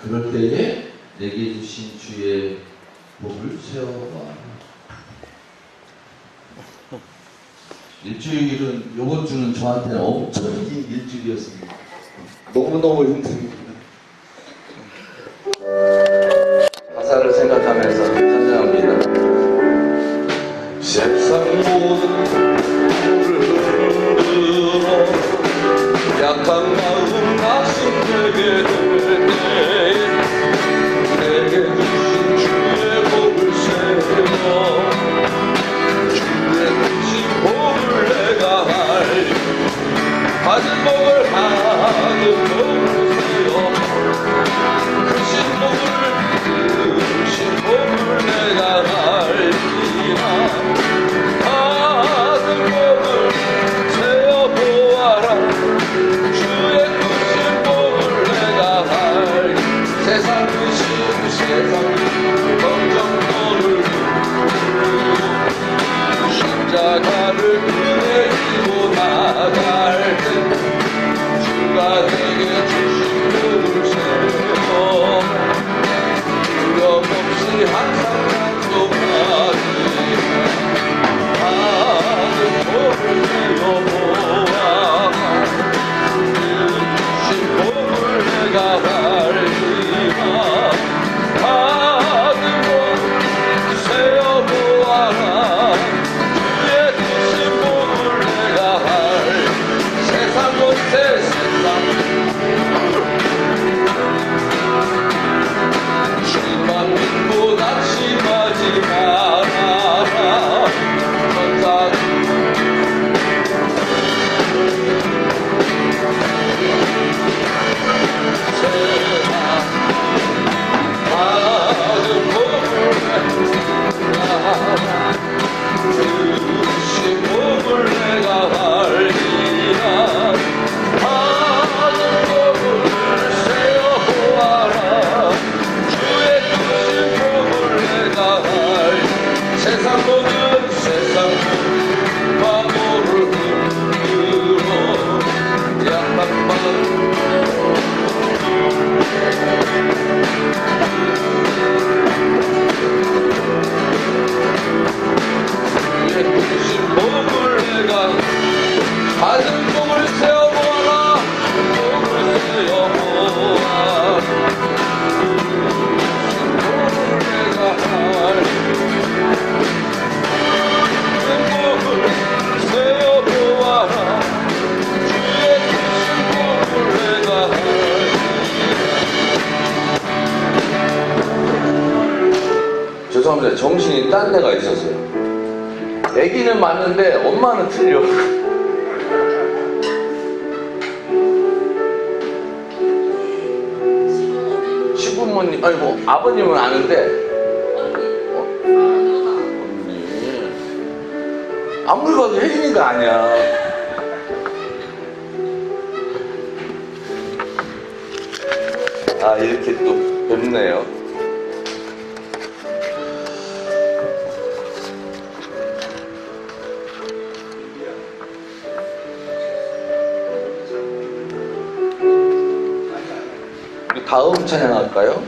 그럴 때에 내게 주신 주의 복을 세워봐. 일주일은 요번 주는 저한테는 엄청 긴 일주일이었습니다. 너무너무 힘듭니다. 가사를 생각하면서 찬양합니다. 세상 모든 흐르러 약한 마음 나순내게 될 때에 내게 주신 주의 복을 세워 주의 주신 복을 내가 알리 받은 복을 세워 크신 복을 내가 알리라 받은 복을 세워 보아라 주의 크신 복을 내가 알리 세상 크신 세상 걱정거를 십자가를 그에 지고 나갈 때 주가 내게 주신 복을 세워 두려움 없이 항상 만족하리라 받은 복을 세워보아 주신 복을 내가 알리라 받은 복을 세워보아라 주의 주신 복을 내가 알리 세상 못해 주만 믿고 낙심하지 말아라 천사 세상 받은 복을 주신 복을 내가 알리라 받은 복을 세워보아라 주의 주신 복을 내가 알리 세상 모든 과거를 흔들어 약한 마음 주의 주신 복을 내가 받은 복을 세워보아라 복을 세워보아라 주신 복을 내가 알리 복을 세워보아라 주의 주신 복을 내가 알리 죄송합니다. 정신이 딴 데가 있었어요. 애기는 맞는데 엄마는 틀려. 시부모님, 아니 뭐 아버님은 아는데 언니 아무리 봐도 혜진이가 아니야. 아 이렇게 또 뵙네요. 다음 찬양할까요?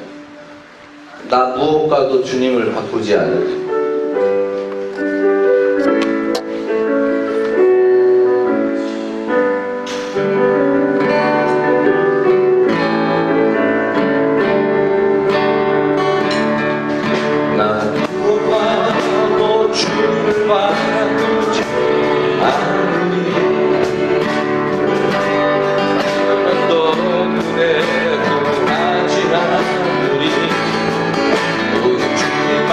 나 무엇과도 주님을 바꾸지 않을. 나 무엇과도 주님을 바꾸지 않으니 너 눈에 하지 않으리 오직 주님만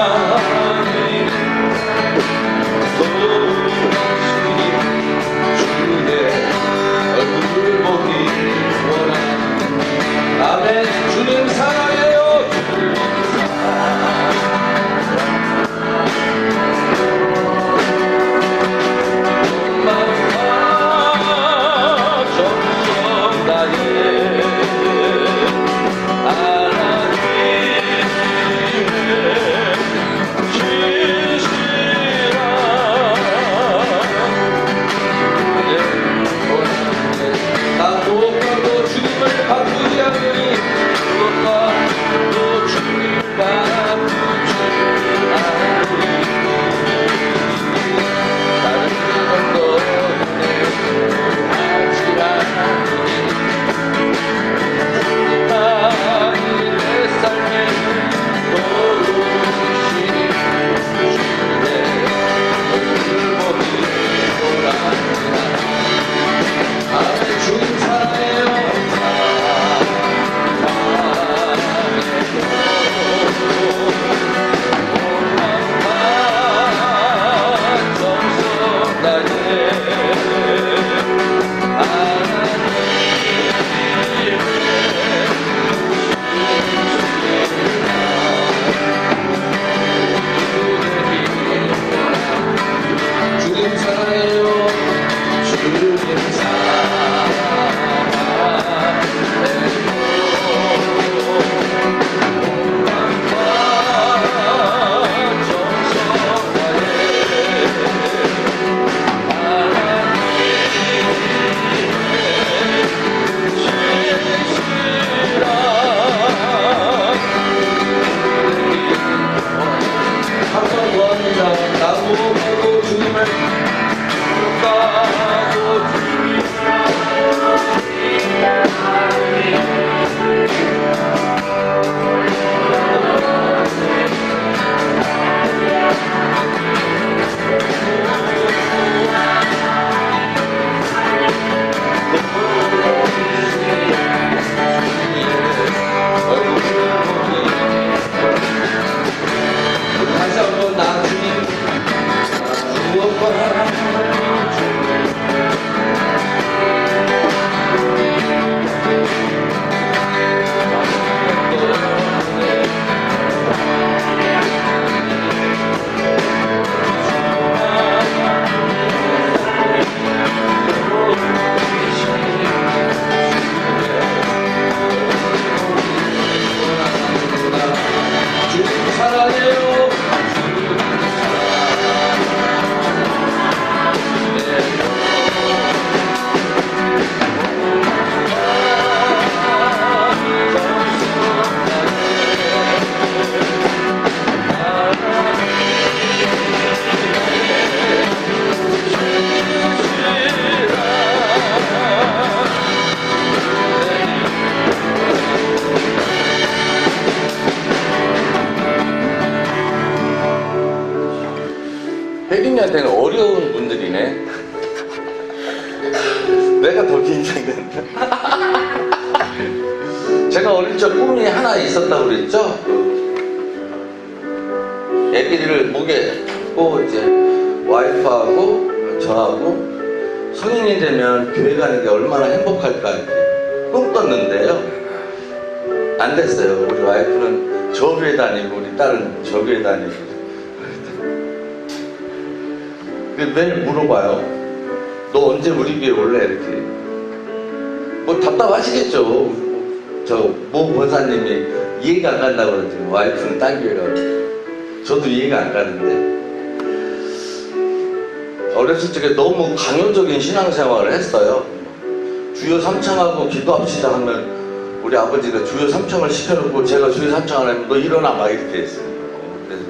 하나 있었다고 그랬죠? 애기를 목에 꼭 이제 와이프하고 저하고 성인이 되면 교회 가는 게 얼마나 행복할까 이렇게 꿈꿨는데요. 안 됐어요. 우리 와이프는 저 교회 다니고 우리 딸은 저 교회 다니고. 매일 물어봐요. 너 언제 우리 교회 올래? 이렇게. 뭐 답답하시겠죠. 저 모 권사님이 이해가 안 간다고 그러지. 와이프는 딴 교회라고. 저도 이해가 안 가는데. 어렸을 적에 너무 강요적인 신앙생활을 했어요. 주여 삼창하고 기도합시다 하면 우리 아버지가 주여 삼창을 시켜놓고 제가 주여 삼창을 하면 너 일어나 막 이렇게 했어요. 그래서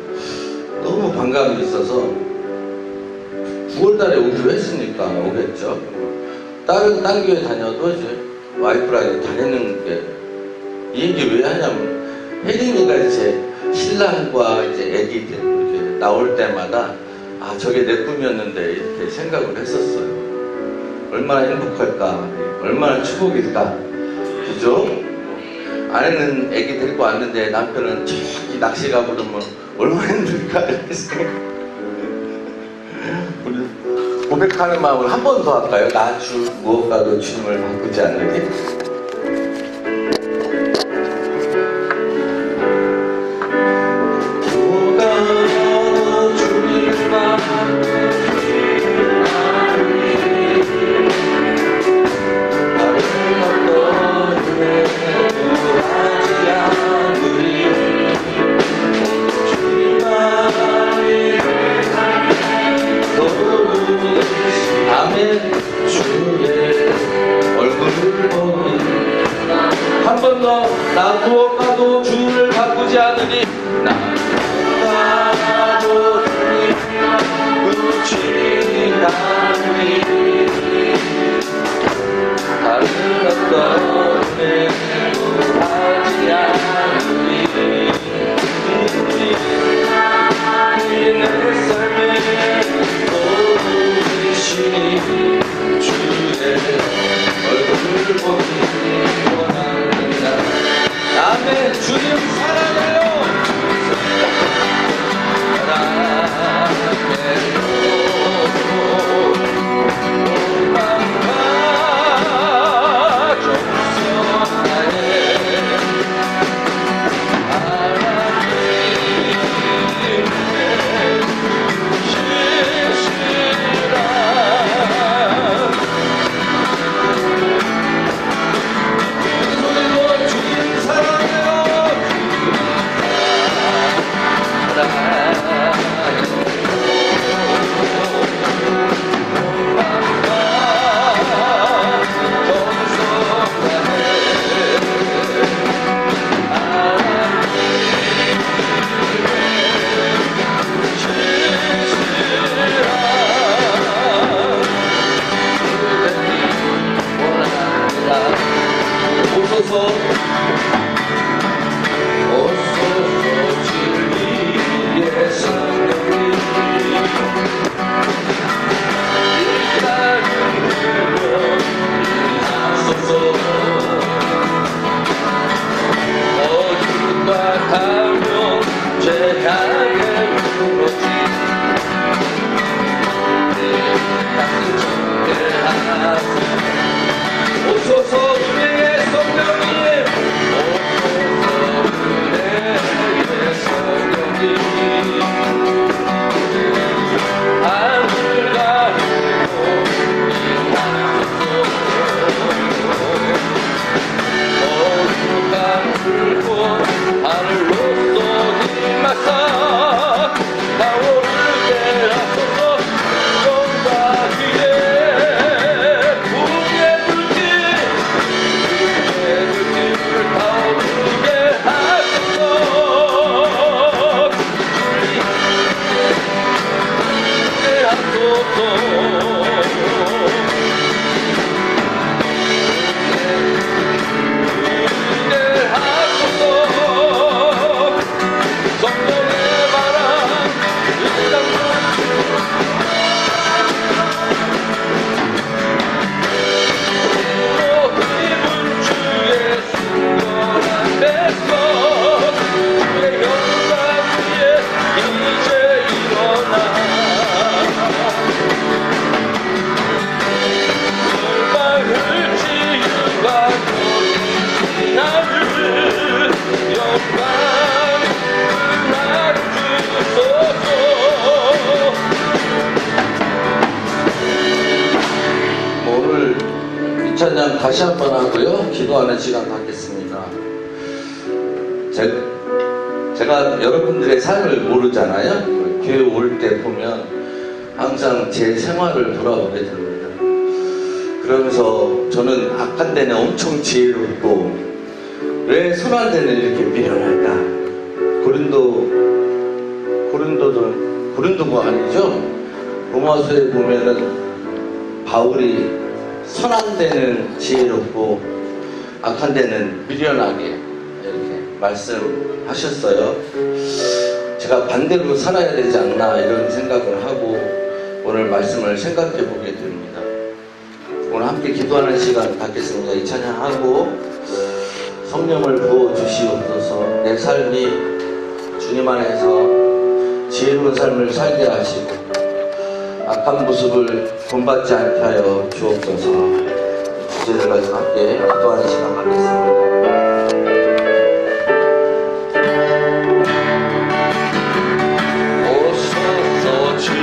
너무 반감이 있어서 9월달에 오기로 했으니까 오겠죠. 다른 딴 교회 다녀도 이제 와이프랑 다니는 게 이 얘기 왜 하냐면 혜린이가 이제 신랑과 이제 애기들 이렇게 나올 때마다 아 저게 내 꿈이었는데 이렇게 생각을 했었어요. 얼마나 행복할까, 얼마나 축복일까, 그죠? 아내는 애기 데리고 왔는데 남편은 저기 낚시 가고 그러면 얼마나 힘들까 이렇게 생각. 우리 고백하는 마음을 한 번 더 할까요? 나 주 무엇과도 주님을 바꾸지 않으니. 한 번 더 나 무엇과도 주를 바꾸지 않으니 나 무엇과도 주를 바꾸지 않으니 다른 어떤 은혜도 하지 않으니 내 삶에 보이시니 주의 얼굴을 보니 아멘. 주님 사랑해요. 하늘로 다시 한번 하고요. 기도하는 시간 갖겠습니다. 제가 여러분들의 삶을 모르잖아요. 교회 올 때 보면 항상 제 생활을 돌아보게 됩니다. 그러면서 저는 악한 데는 엄청 지혜롭고 왜 선한 데는 이렇게 미련할까? 고린도가 아니죠? 로마서에 보면은 바울이 선한 데는 지혜롭고 악한 데는 미련하게 이렇게 말씀하셨어요. 제가 반대로 살아야 되지 않나 이런 생각을 하고 오늘 말씀을 생각해 보게 됩니다. 오늘 함께 기도하는 시간 갖겠습니다. 이 찬양하고 성령을 부어 주시옵소서. 내 삶이 주님 안에서 지혜로운 삶을 살게 하시고 악한 모습을 본받지 않게 하여 주옵소서. 주제를 가지고 함께 기도하는 시간 갖겠습니다. 오소서 주님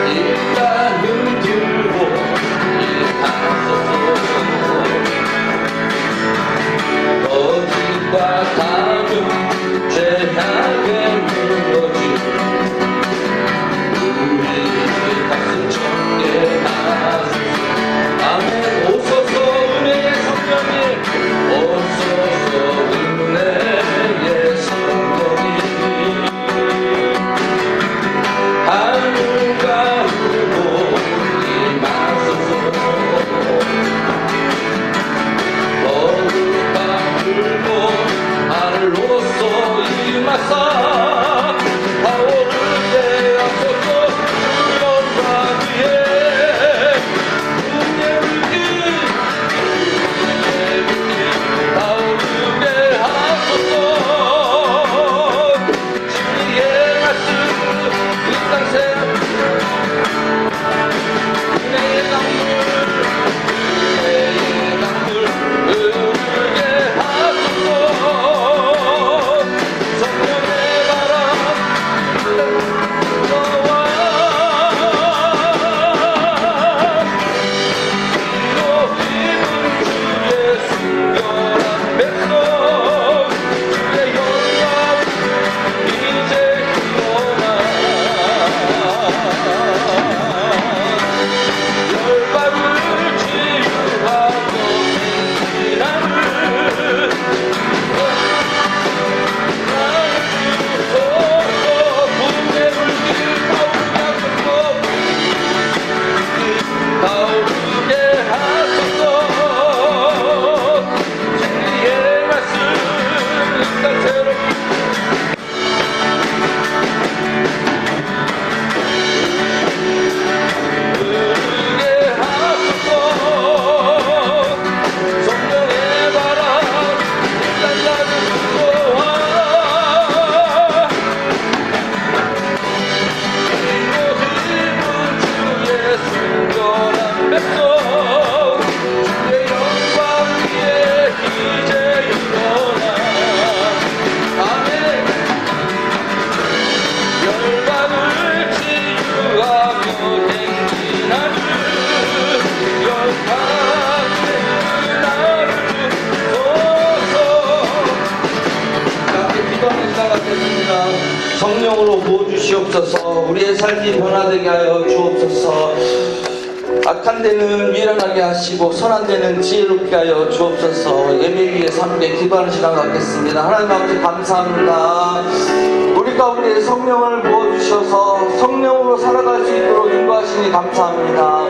일단은 들고 일하소서. 거짓과 감은 죄악에 무너진 우리 가슴 좁게 하소서. 아멘. 오소서 은혜의 성령님, 오소서 은혜의 성령님, 하늘 가르고 임하소서. 거룩한 불고 하늘로서 임하사 타오르게 하소서. 영광 위에 타오르게 하소서. 진리의 말씀 이 땅새 은혜의 강물 흐르게 하소서. 성령의 바람 너와 이로 입은 주의 순결한 백성, 주의 영광 이제 일어나. 열방을 치유하고 나를 주소서. 분의 물길 타오르게 하소서. 진리의 말씀 이 땅 새롭게 흐르게 하소서. 성령의 바람 이 땅 가득 들어와. 이곳 입은 주의 순결한 백성, 주의 영광 위에 이제 일어나. 아멘. 열방을 치유하며 행진하는 영광의 나를 주소서. 함께 기도하는 시간 갖겠습니다. 성령으로 부어주시옵소서. 우리의 삶이 변화되게 하여 주옵소서. 악한 데는 미련하게 하시고 선한 데는 지혜롭게 하여 주옵소서. 예배 위에 함께 기도하는 시간 갖겠습니다. 하나님 아버지 감사합니다. 우리 가운데 성령을 부어주셔서 성령으로 살아갈 수 있도록 인도하시니 감사합니다.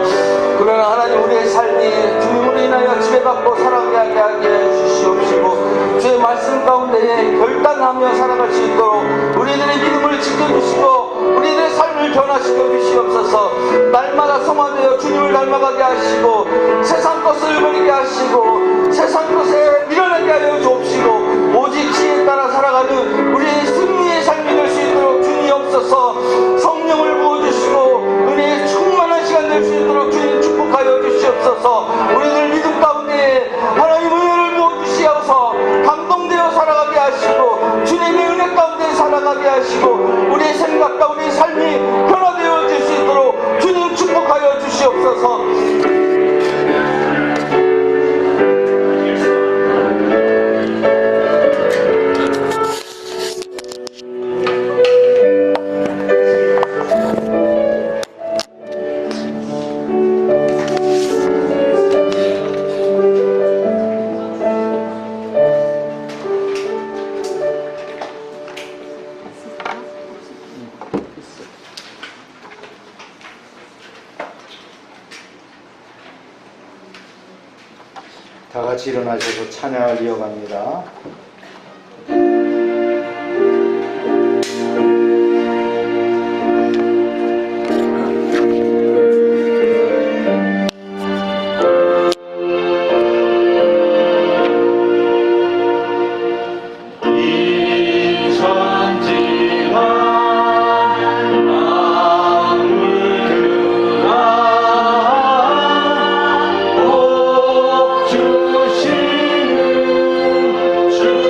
그러나 하나님 우리의 삶이 주님으로 인하여 지배받고 살아가게 하게 주시옵시고 주의 말씀 가운데 결단하며 살아갈 수 있도록 우리들의 믿음을 지켜주시고 우리들의 삶을 변화시켜 주시옵소서. 날마다 성화되어 주님을 닮아가게 하시고 세상 것을 버리게 하시고 세상 것에 밀어내게 하여 주옵시고 오직 지혜에 따라 살아가는 우리의 승리의 삶이 될 수 있도록 주님 없어서 성령을 부어주시고 은혜의 충만한 시간 될 수 있도록 주님 축복하여 주시옵소서. 우리들 믿음 가운데 하나님 은혜를 부어주시옵소서. 감동되어 살아가게 하시고 주님의 은혜 가운데 살아가게 하시고 우리의 생각과 우리의 삶이 변화되어 질 수 있도록 주옵소서. 다 같이 일어나셔서 찬양을 이어갑니다. 주시는 주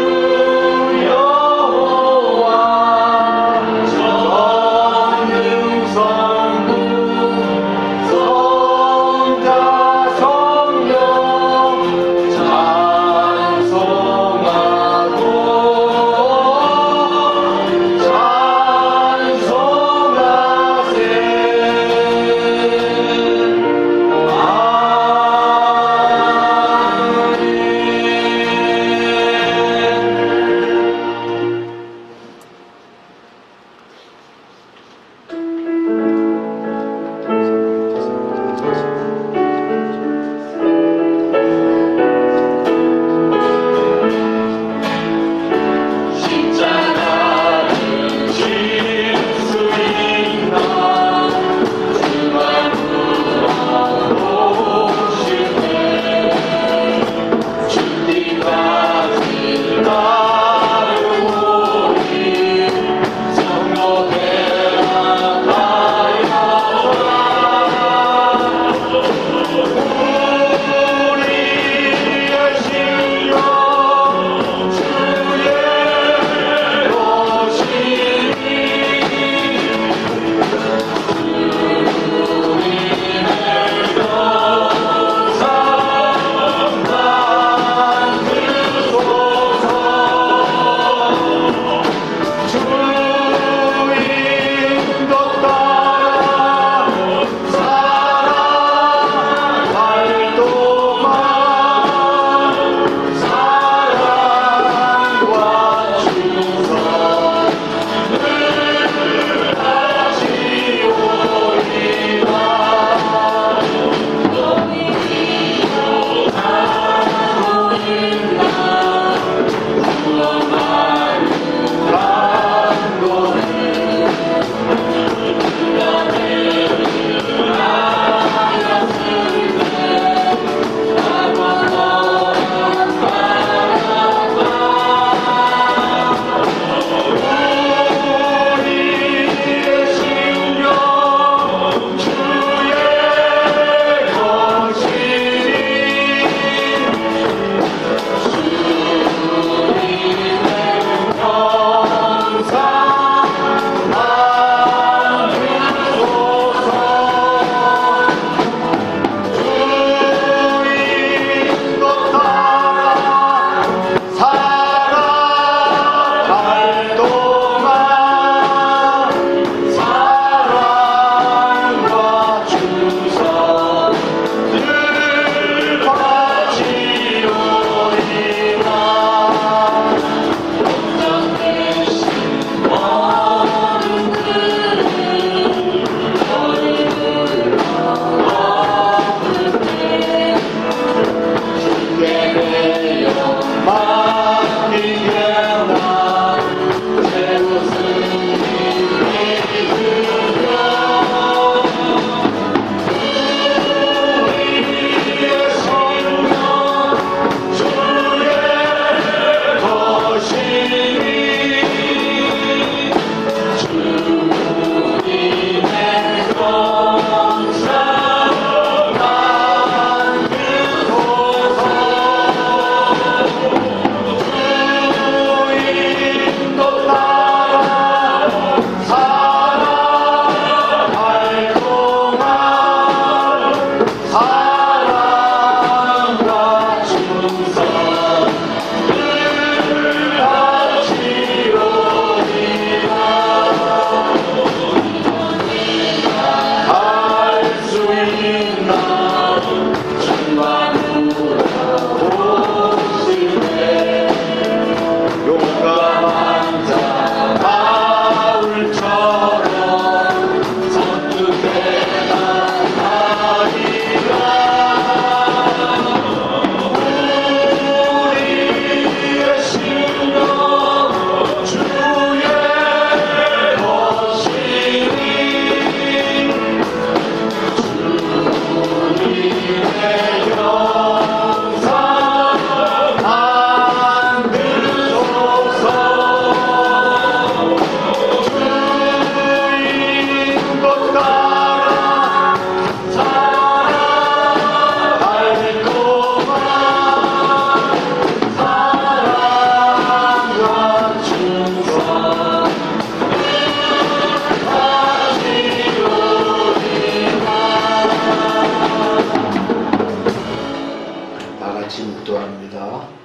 같이 묵도합니다.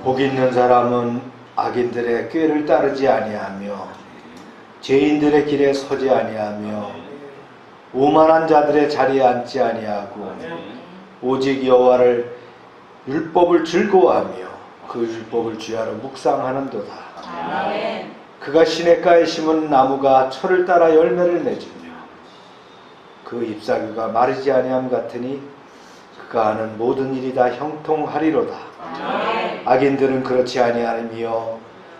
복 있는 사람은 악인들의 꾀를 따르지 아니하며 죄인들의 길에 서지 아니하며 오만한 자들의 자리에 앉지 아니하고 오직 여호와를 율법을 즐거워하며 그 율법을 주야로 묵상하는도다. 그가 시냇가에 심은 나무가 철을 따라 열매를 맺으며 그 잎사귀가 마르지 아니함 같으니 그가 하는 모든 일이 다 형통하리로다. 악인들은 그렇지 아니하며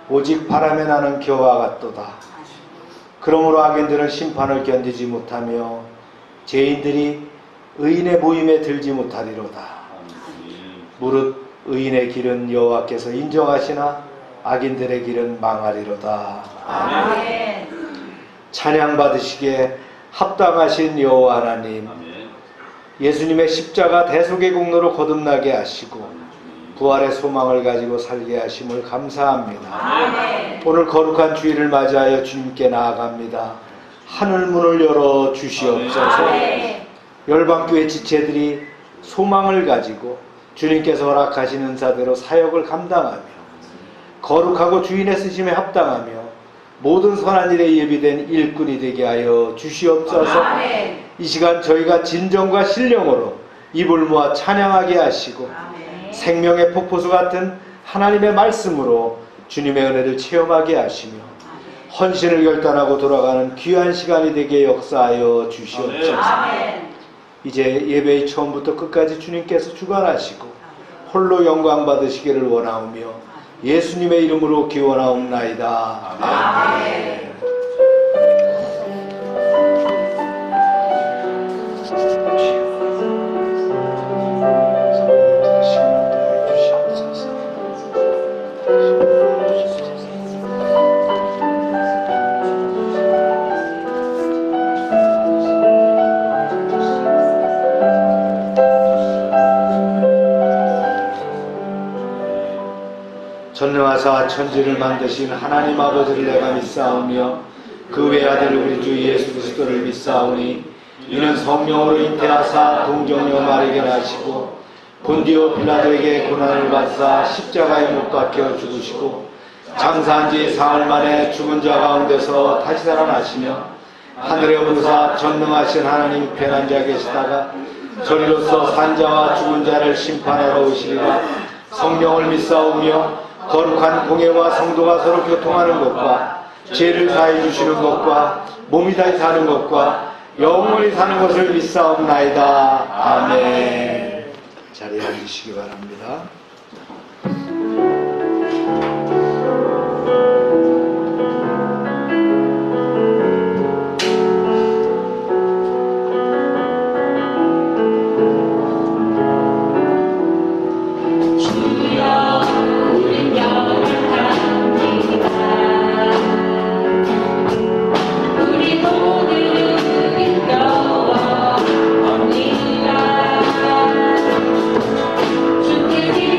오직 바람에 나는 겨와 같도다. 그러므로 악인들은 심판을 견디지 못하며 죄인들이 의인의 모임에 들지 못하리로다. 무릇 의인의 길은 여호와께서 인정하시나 악인들의 길은 망하리로다. 아멘. 찬양 받으시기에 합당하신 여호와 하나님, 예수님의 십자가 대속의 공로로 거듭나게 하시고 부활의 소망을 가지고 살게 하심을 감사합니다. 아멘. 오늘 거룩한 주일을 맞이하여 주님께 나아갑니다. 하늘 문을 열어 주시옵소서. 아멘. 열방교회 지체들이 소망을 가지고 주님께서 허락하신 은사대로 사역을 감당하며 거룩하고 주인의 쓰심에 합당하며 모든 선한 일에 예비된 일꾼이 되게 하여 주시옵소서. 아멘. 이 시간 저희가 진정과 신령으로 입을 모아 찬양하게 하시고 생명의 폭포수 같은 하나님의 말씀으로 주님의 은혜를 체험하게 하시며 헌신을 결단하고 돌아가는 귀한 시간이 되게 역사하여 주시옵소서. 아멘. 이제 예배의 처음부터 끝까지 주님께서 주관하시고 홀로 영광 받으시기를 원하오며 예수님의 이름으로 기원하옵나이다. 아멘. 전능하사 천지를 만드신 하나님 아버지를 내가 믿사오며 그 외아들 우리 주 예수 그리스도를 믿사오니 이는 성령으로 잉태하사 동정녀 마리게 나시고 본디오 빌라도에게 고난을 받사 십자가에 못 박혀 죽으시고 장사한 지 사흘 만에 죽은 자 가운데서 다시 살아나시며 하늘에 오르사 전능하신 하나님 편한 자 계시다가 저리로서 산자와 죽은 자를 심판하러 오시리라. 성령을 믿사오며 거룩한 공예와 성도가 서로 교통하는 것과 죄를 사해 주시는 것과 몸이 다시 사는 것과 영원히 사는 것을 믿사옵나이다. 아멘. 자리에 앉으시기 바랍니다. 주께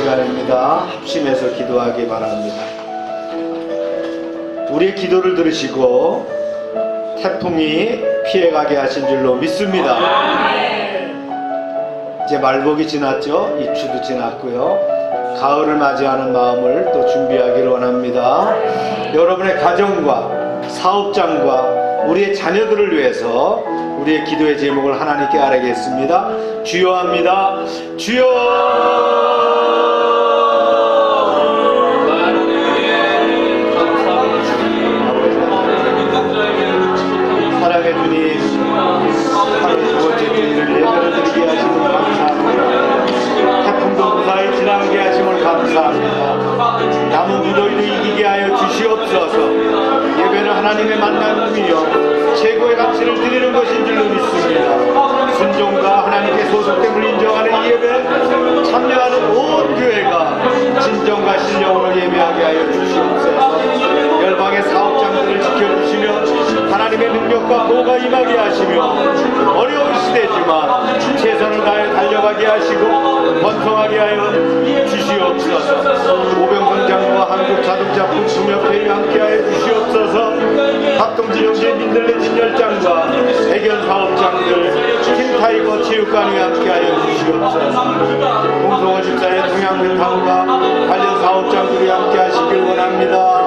시간입니다. 합심해서 기도하기 바랍니다. 우리의 기도를 들으시고 태풍이 피해가게 하신 줄로 믿습니다. 이제 말복이 지났죠. 입추도 지났고요. 가을을 맞이하는 마음을 또 준비하기를 원합니다. 여러분의 가정과 사업장과 우리의 자녀들을 위해서 우리의 기도의 제목을 하나님께 아뢰겠습니다. 주여 합니다. 주여. 사랑의 주님, 하루 두 번째 주일을 예배를 드리게 하심을 감사합니다. 태풍도 무사히 지나가게 하심을 감사합니다. 남은 무더위도 이기게 하여 주시옵소서. 예배는 하나님의 만남이며 최고의 가치를 드리는 것인 줄로 믿습니다. 순종과 하나님께 소속됨을 인정하는 이 예배 참여하는 온 교회가 진정과 신령으로 예배하게 하여 주시옵소서. 열방의 사업장들을 지켜주시며 하나님의 능력과 보호가 임하게 하시며 어려운 시대지만 최선을 다해 달려가게 하시고 번성하게 하여 주시옵소서. 오병성장과 한국자동차 부품협회에 함께하여 주시옵소서. 합동지역의 민들레진 열장과 대견 사업장들 킹타이거 체육관에 함께하여 주시옵소서. 공성호 집사의 동양회탐과 관련 사업장들이 함께하시길 원합니다.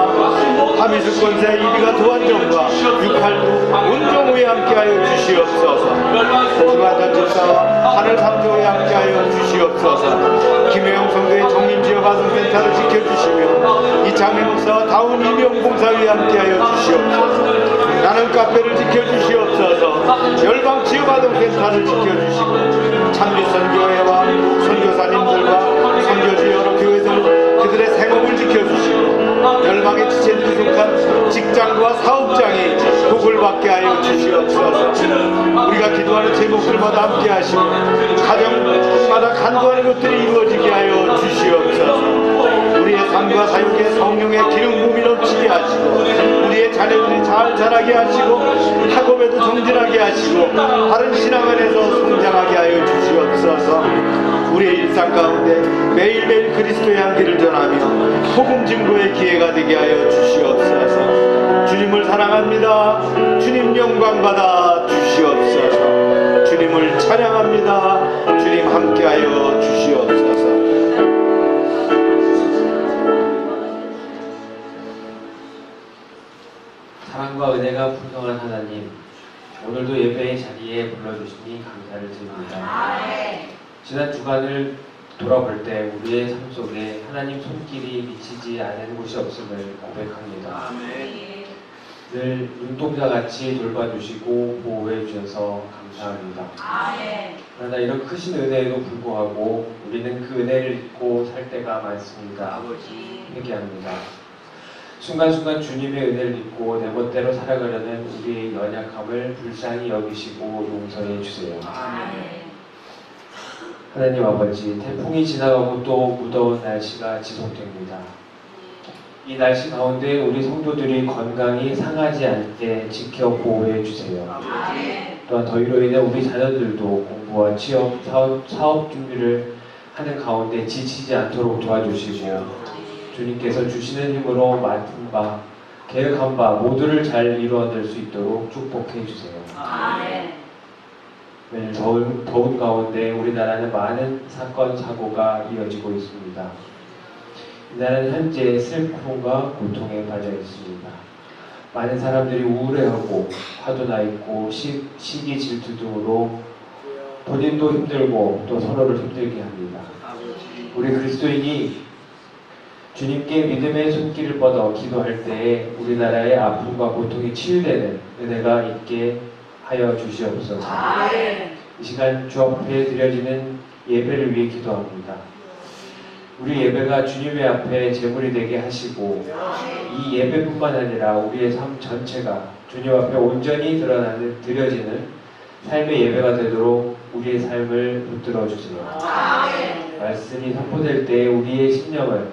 하미수권세 이비가 도안정과 682 운정우에 함께하여 주시옵소서. 조중환 집사와 하늘 삼조에 함께하여 주시옵소서. 김혜영 성도의 정림지역 아동센터를 지켜주시며 이창래 목사와 다운 이명 봉사위에 함께하여 주시옵소서. 나는 카페를 지켜주시옵소서. 열방 지역 아동센터를 지켜주시고 참미선교회와 선교사님들과 선교지 여러 교회들 그들의 생업을 지켜주시고 열방의 지체들이 속한 직장과 사업장이 복을 받게 하여 주시옵소서. 우리가 기도하는 제목들마다 함께 하시고 가정마다 간구하는 것들이 이루어지게 하여 주시옵소서. 우리의 삶과 사역에 성령의 기름 부음이 넘치게 하시고 우리의 자녀들이 잘 자라게 하시고 학업에도 정진하게 하시고 바른 신앙 안에서 성장하게 하여 주시옵소서. 우리의 일상 가운데 매일매일 그리스도의 향기를 전하며 복음 증거의 기회가 되게 하여 주시옵소서. 주님을 사랑합니다. 주님 영광 받아 주시옵소서. 주님을 찬양합니다. 주님 함께하여 주시옵소서. 사랑과 은혜가 풍성한 하나님, 오늘도 예배의 자리에 불러주시니 감사를 드립니다. 지난 주간을 돌아볼 때 우리의 삶 속에 하나님 손길이 미치지 않은 곳이 없음을 고백합니다. 늘 눈동자같이 돌봐주시고 보호해 주셔서 감사합니다. 그러나 이런 크신 은혜에도 불구하고 우리는 그 은혜를 잊고 살 때가 많습니다. 회개합니다. 순간순간 주님의 은혜를 잊고 내 멋대로 살아가려는 우리의 연약함을 불쌍히 여기시고 용서해 주세요. 하나님 아버지, 태풍이 지나가고 또 무더운 날씨가 지속됩니다. 이 날씨 가운데 우리 성도들이 건강히 상하지 않게 지켜 보호해 주세요. 또한 더위로 인해 우리 자녀들도 공부와 취업, 사업 준비를 하는 가운데 지치지 않도록 도와주시고 주님께서 주시는 힘으로 맡은 바, 계획한 바 모두를 잘 이루어낼 수 있도록 축복해 주세요. 매일 더운 가운데 우리나라는 많은 사건, 사고가 이어지고 있습니다. 이 나라는 현재 슬픔과 고통에 빠져 있습니다. 많은 사람들이 우울해하고 화도 나 있고 시기 질투 등으로 본인도 힘들고 또 서로를 힘들게 합니다. 우리 그리스도인이 주님께 믿음의 손길을 뻗어 기도할 때에 우리나라의 아픔과 고통이 치유되는 은혜가 있게 하여 주시옵소서. 이 시간 주 앞에 드려지는 예배를 위해 기도합니다. 우리 예배가 주님의 앞에 제물이 되게 하시고 이 예배뿐만 아니라 우리의 삶 전체가 주님 앞에 온전히 드려지는 삶의 예배가 되도록 우리의 삶을 붙들어 주세요. 말씀이 선포될 때 우리의 심령을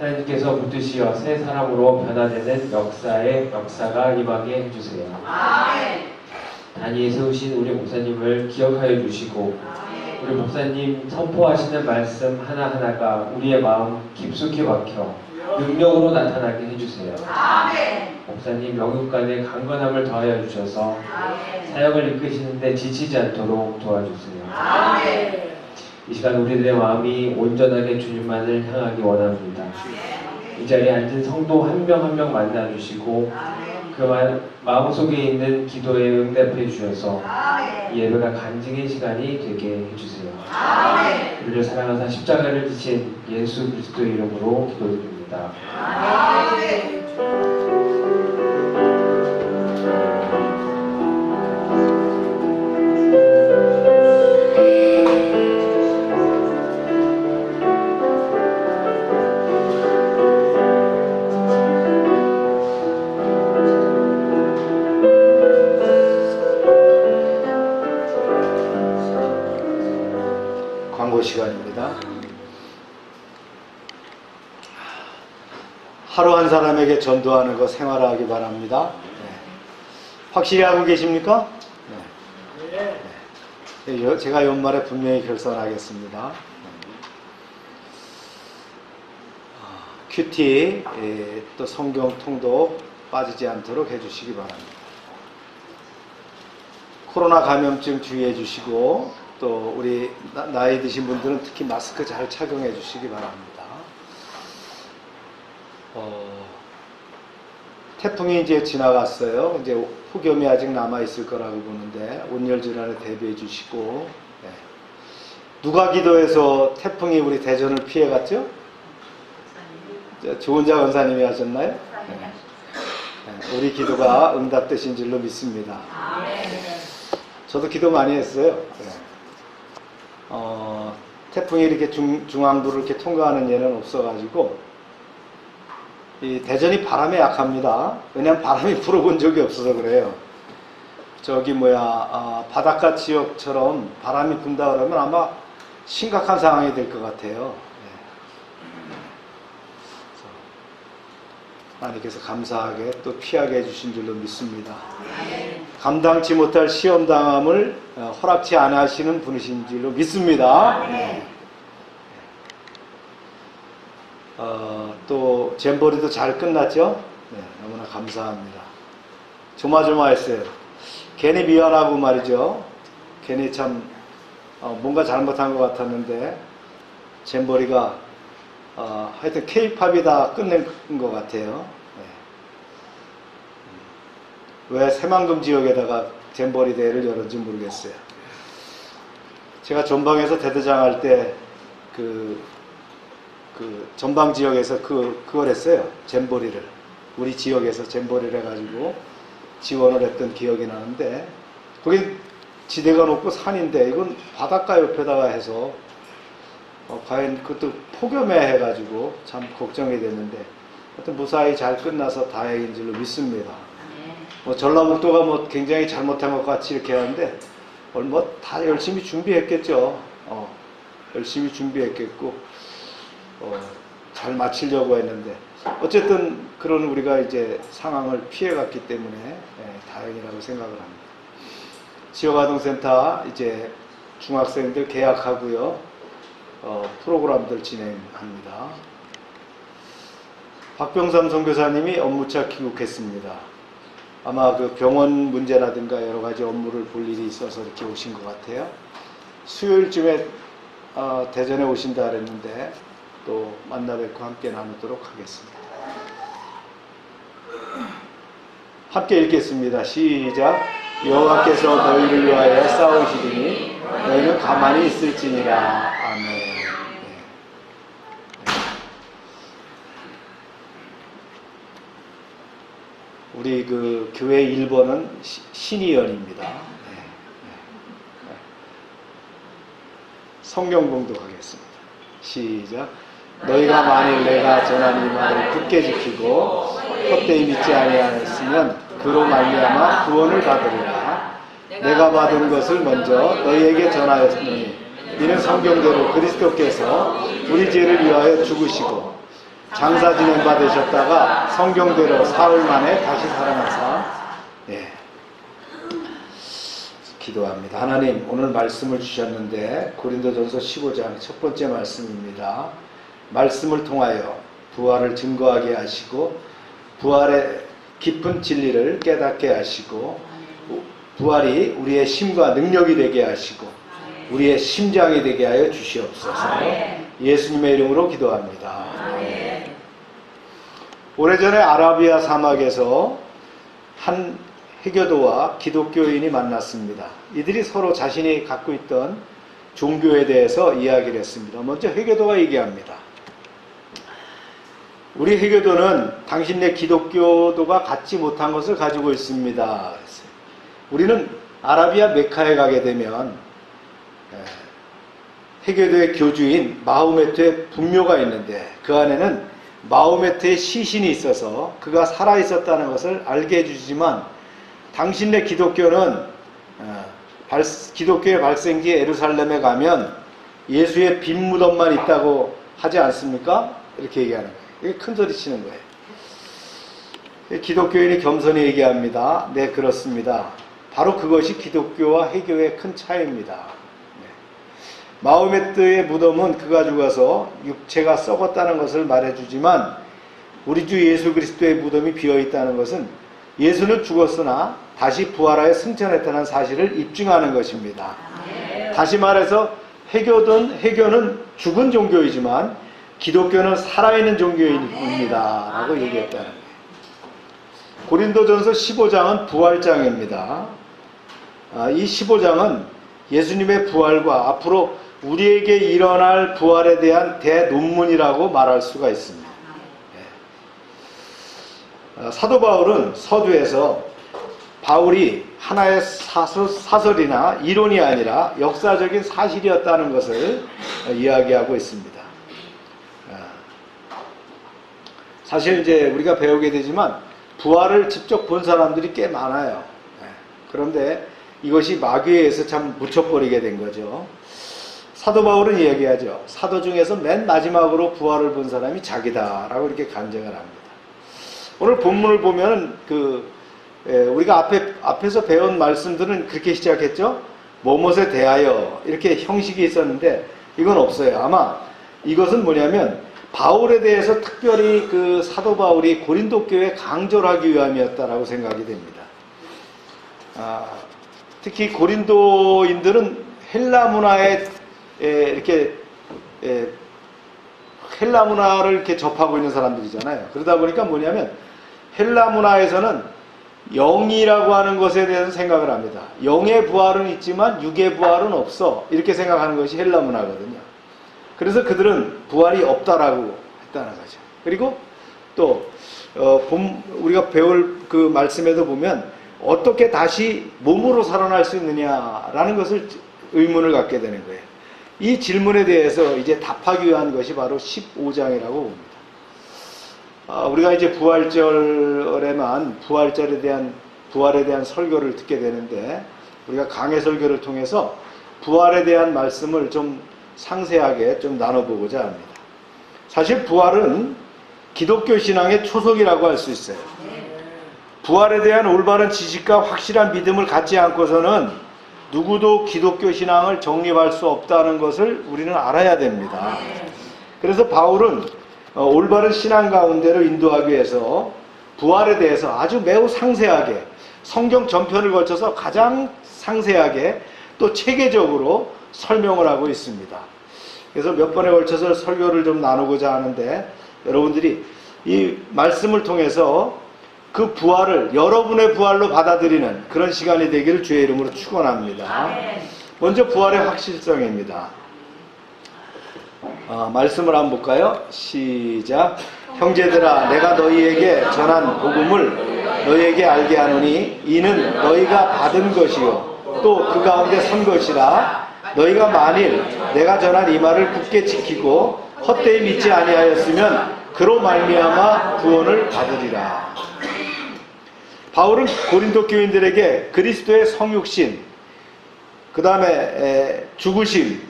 하나님께서 붙드시어 새 사람으로 변화되는 역사가 임하게 해주세요. 단위에 세우신 우리 목사님을 기억하여 주시고 우리 목사님 선포하시는 말씀 하나하나가 우리의 마음 깊숙이 박혀 능력으로 나타나게 해주세요. 목사님 영육간에 강건함을 더하여 주셔서 사역을 이끄시는데 지치지 않도록 도와주세요. 이 시간 우리들의 마음이 온전하게 주님만을 향하기 원합니다. 이 자리에 앉은 성도 한 명 한 명 만나주시고 그 마음속에 있는 기도에 응답해 주셔서 이 예배가 간증의 시간이 되게 해주세요. 우리를 사랑하사 십자가를 지신 예수 그리스도의 이름으로 기도드립니다. 광고 시간입니다. 하루 한 사람에게 전도하는 거 생활하기 바랍니다. 확실히 하고 계십니까? 제가 연말에 분명히 결산하겠습니다. 큐티 또 성경 통독 빠지지 않도록 해주시기 바랍니다. 코로나 감염증 주의해 주시고 또 우리 나이 드신 분들은 특히 마스크 잘 착용해 주시기 바랍니다. 태풍이 이제 지나갔어요. 이제 폭염이 아직 남아 있을 거라고 보는데 온열 질환에 대비해 주시고, 누가 기도해서 태풍이 우리 대전을 피해 갔죠? 조은자 권사님이 하셨나요? 우리 기도가 응답되신 줄로 믿습니다. 저도 기도 많이 했어요. 태풍이 이렇게 중앙부를 이렇게 통과하는 예는 없어가지고, 이 대전이 바람에 약합니다. 왜냐하면 바람이 불어본 적이 없어서 그래요. 저기 바닷가 지역처럼 바람이 분다 그러면 아마 심각한 상황이 될 것 같아요. 하나님께서 감사하게 또 피하게 해주신 줄로 믿습니다. 감당치 못할 시험당함을 허락치 않아 하시는 분이신 줄로 믿습니다. 또 잼버리도 잘 끝났죠? 너무나 감사합니다. 조마조마했어요. 괜히 미안하고 말이죠. 괜히 참 뭔가 잘못한 것 같았는데 잼버리가 하여튼 K-팝이 다 끝낸 것 같아요. 왜 새만금 지역에다가 잼버리 대회를 열었는지 모르겠어요. 제가 전방에서 대대장 할 때 전방 지역에서 그걸 했어요. 잼버리를. 우리 지역에서 잼버리를 해가지고 지원을 했던 기억이 나는데, 거기 지대가 높고 산인데 이건 바닷가 옆에다가 해서 과연 그것도 폭염에 해가지고 참 걱정이 됐는데, 하여튼 무사히 잘 끝나서 다행인 줄로 믿습니다. 전라북도가 굉장히 잘못한 것 같이 이렇게 하는데, 다 열심히 준비했겠죠. 열심히 준비했겠고, 잘 마치려고 했는데, 어쨌든 그런 우리가 이제 상황을 피해갔기 때문에 다행이라고 생각을 합니다. 지역아동센터 이제 중학생들 개학하고요. 프로그램들 진행합니다. 박병삼 선교사님이 업무차 귀국했습니다. 아마 그 병원 문제라든가 여러 가지 업무를 볼 일이 있어서 이렇게 오신 것 같아요. 수요일쯤에 대전에 오신다 그랬는데 또 만나 뵙고 함께 나누도록 하겠습니다. 함께 읽겠습니다. 시작. 여호와께서 너희를 위하여 싸우시리니 너희는 가만히 있을지니라. 아멘. 우리 그 교회 1번은 신이연입니다. 성경 봉독하겠습니다. 시작. 너희가 만일 내가 전한 이 말을 굳게 지키고 헛되이 믿지 아니하였으면 그로 말미암아 구원을 받으리라. 내가 받은 것을 먼저 너희에게 전하였으니 이는 성경대로 그리스도께서 우리 죄를 위하여 죽으시고 장사 지낸 바 되셨다가 성경대로 사흘 만에 다시 살아나사. 기도합니다. 하나님, 오늘 말씀을 주셨는데 고린도전서 15장 첫 번째 말씀입니다. 말씀을 통하여 부활을 증거하게 하시고 부활의 깊은 진리를 깨닫게 하시고 부활이 우리의 힘과 능력이 되게 하시고 우리의 심장이 되게 하여 주시옵소서. 예수님의 이름으로 기도합니다. 오래전에 아라비아 사막에서 한 해교도와 기독교인이 만났습니다. 이들이 서로 자신이 갖고 있던 종교에 대해서 이야기를 했습니다. 먼저 해교도가 얘기합니다. 우리 해교도는 당신네 기독교도가 갖지 못한 것을 가지고 있습니다. 우리는 아라비아 메카에 가게 되면 해교도의 교주인 마호메트의 분묘가 있는데 그 안에는 마호메트의 시신이 있어서 그가 살아있었다는 것을 알게 해주지만 당신네 기독교는 기독교의 발생지 예루살렘에 가면 예수의 빈 무덤만 있다고 하지 않습니까? 이렇게 얘기하는 거예요. 이게 큰 소리 치는 거예요. 기독교인이 겸손히 얘기합니다. 네, 그렇습니다. 바로 그것이 기독교와 해교의 큰 차이입니다. 마호메트의 무덤은 그가 죽어서 육체가 썩었다는 것을 말해주지만 우리 주 예수 그리스도의 무덤이 비어있다는 것은 예수는 죽었으나 다시 부활하여 승천했다는 사실을 입증하는 것입니다. 다시 말해서 해교는 죽은 종교이지만 기독교는 살아있는 종교입니다 라고 얘기했다는 거예요. 고린도전서 15장은 부활장입니다. 이 15장은 예수님의 부활과 앞으로 우리에게 일어날 부활에 대한 대논문이라고 말할 수가 있습니다. 사도 바울은 서두에서 바울이 하나의 사설이나 이론이 아니라 역사적인 사실이었다는 것을 이야기하고 있습니다. 사실 이제 우리가 배우게 되지만 부활을 직접 본 사람들이 꽤 많아요. 그런데 이것이 마귀에 의해서 참 묻혀버리게 된 거죠. 사도 바울은 이야기하죠. 사도 중에서 맨 마지막으로 부활을 본 사람이 자기다라고 이렇게 간증을 합니다. 오늘 본문을 보면 우리가 앞에서 배운 말씀들은 그렇게 시작했죠. 뭐뭇에 대하여 이렇게 형식이 있었는데 이건 없어요. 아마 이것은 뭐냐면 바울에 대해서 특별히 그 사도 바울이 고린도 교회에 강조를 하기 위함이었다라고 생각이 됩니다. 특히 고린도인들은 헬라 문화에 이렇게 헬라 문화를 이렇게 접하고 있는 사람들이잖아요. 그러다 보니까 뭐냐면 헬라 문화에서는 영이라고 하는 것에 대해서 생각을 합니다. 영의 부활은 있지만 육의 부활은 없어. 이렇게 생각하는 것이 헬라 문화거든요. 그래서 그들은 부활이 없다라고 했다는 거죠. 그리고 또 우리가 배울 그 말씀에도 보면 어떻게 다시 몸으로 살아날 수 있느냐라는 것을 의문을 갖게 되는 거예요. 이 질문에 대해서 이제 답하기 위한 것이 바로 15장이라고 봅니다. 우리가 이제 부활절에만 부활에 대한 설교를 듣게 되는데 우리가 강해 설교를 통해서 부활에 대한 말씀을 좀 상세하게 좀 나눠보고자 합니다. 사실 부활은 기독교 신앙의 초석이라고 할 수 있어요. 부활에 대한 올바른 지식과 확실한 믿음을 갖지 않고서는 누구도 기독교 신앙을 정립할 수 없다는 것을 우리는 알아야 됩니다. 그래서 바울은 올바른 신앙 가운데로 인도하기 위해서 부활에 대해서 아주 매우 상세하게 성경 전편을 거쳐서 가장 상세하게 또 체계적으로 설명을 하고 있습니다. 그래서 몇 번에 걸쳐서 설교를 좀 나누고자 하는데 여러분들이 이 말씀을 통해서 그 부활을 여러분의 부활로 받아들이는 그런 시간이 되기를 주의 이름으로 축원합니다. 먼저 부활의 확실성입니다. 말씀을 한번 볼까요? 시작. 형제들아, 내가 너희에게 전한 복음을 너희에게 알게 하노니 이는 너희가 받은 것이요 또 그 가운데 선 것이라. 너희가 만일 내가 전한 이 말을 굳게 지키고 헛되이 믿지 아니하였으면 그로 말미암아 구원을 받으리라. 바울은 고린도 교인들에게 그리스도의 성육신, 그 다음에 죽으심,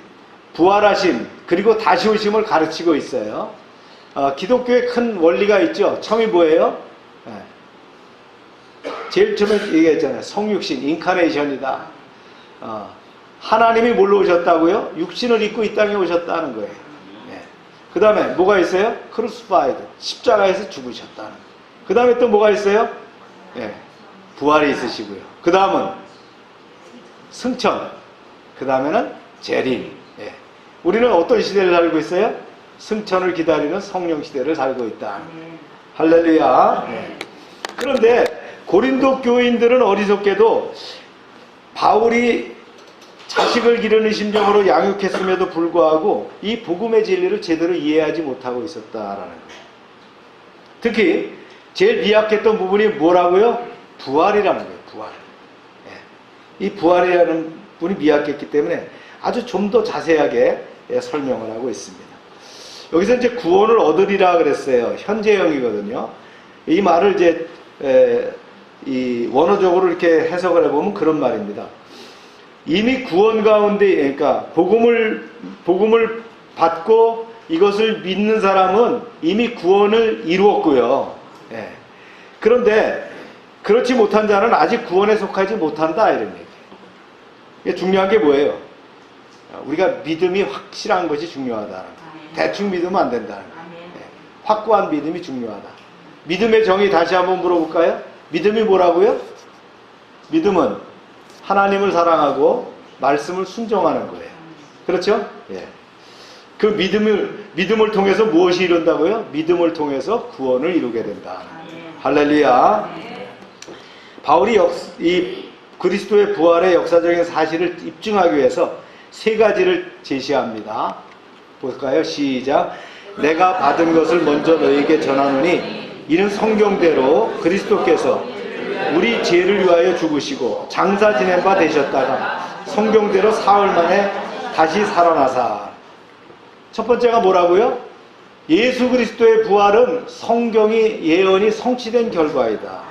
부활하심, 그리고 다시 오심을 가르치고 있어요. 기독교의 큰 원리가 있죠. 처음이 뭐예요? 제일 처음에 얘기했잖아요. 성육신, 인카네이션이다. 하나님이 뭘로 오셨다고요? 육신을 입고 이 땅에 오셨다는 거예요. 그 다음에 뭐가 있어요? 크루스파이드, 십자가에서 죽으셨다는 거예요. 그 다음에 또 뭐가 있어요? 부활이 있으시고요. 그 다음은 승천, 그 다음에는 재림. 우리는 어떤 시대를 살고 있어요? 승천을 기다리는 성령 시대를 살고 있다. 할렐루야. 그런데 고린도 교인들은 어리석게도 바울이 자식을 기르는 심정으로 양육했음에도 불구하고 이 복음의 진리를 제대로 이해하지 못하고 있었다라는 거예요. 특히 제일 미약했던 부분이 뭐라고요? 부활이라는 거예요. 부활. 이 부활이라는 부분이 미약했기 때문에 아주 좀 더 자세하게 설명을 하고 있습니다. 여기서 이제 구원을 얻으리라 그랬어요. 현재형이거든요. 이 말을 이제 이 원어적으로 이렇게 해석을 해보면 그런 말입니다. 이미 구원 가운데, 그러니까 복음을 받고 이것을 믿는 사람은 이미 구원을 이루었고요. 그런데 그렇지 못한 자는 아직 구원에 속하지 못한다, 이런 얘기예요. 중요한 게 뭐예요? 우리가 믿음이 확실한 것이 중요하다. 대충 믿으면 안 된다는 거예요. 확고한 믿음이 중요하다. 믿음의 정의 다시 한번 물어볼까요? 믿음이 뭐라고요? 믿음은 하나님을 사랑하고 말씀을 순종하는 거예요. 그렇죠? 그 믿음을 통해서 무엇이 이룬다고요? 믿음을 통해서 구원을 이루게 된다. 할렐루야. 바울이 이 그리스도의 부활의 역사적인 사실을 입증하기 위해서 세 가지를 제시합니다. 볼까요? 시작. 내가 받은 것을 먼저 너희에게 전하노니 이는 성경대로 그리스도께서 우리 죄를 위하여 죽으시고 장사 지낸 바 되셨다가 성경대로 사흘 만에 다시 살아나사. 첫 번째가 뭐라고요? 예수 그리스도의 부활은 성경이 예언이 성취된 결과이다.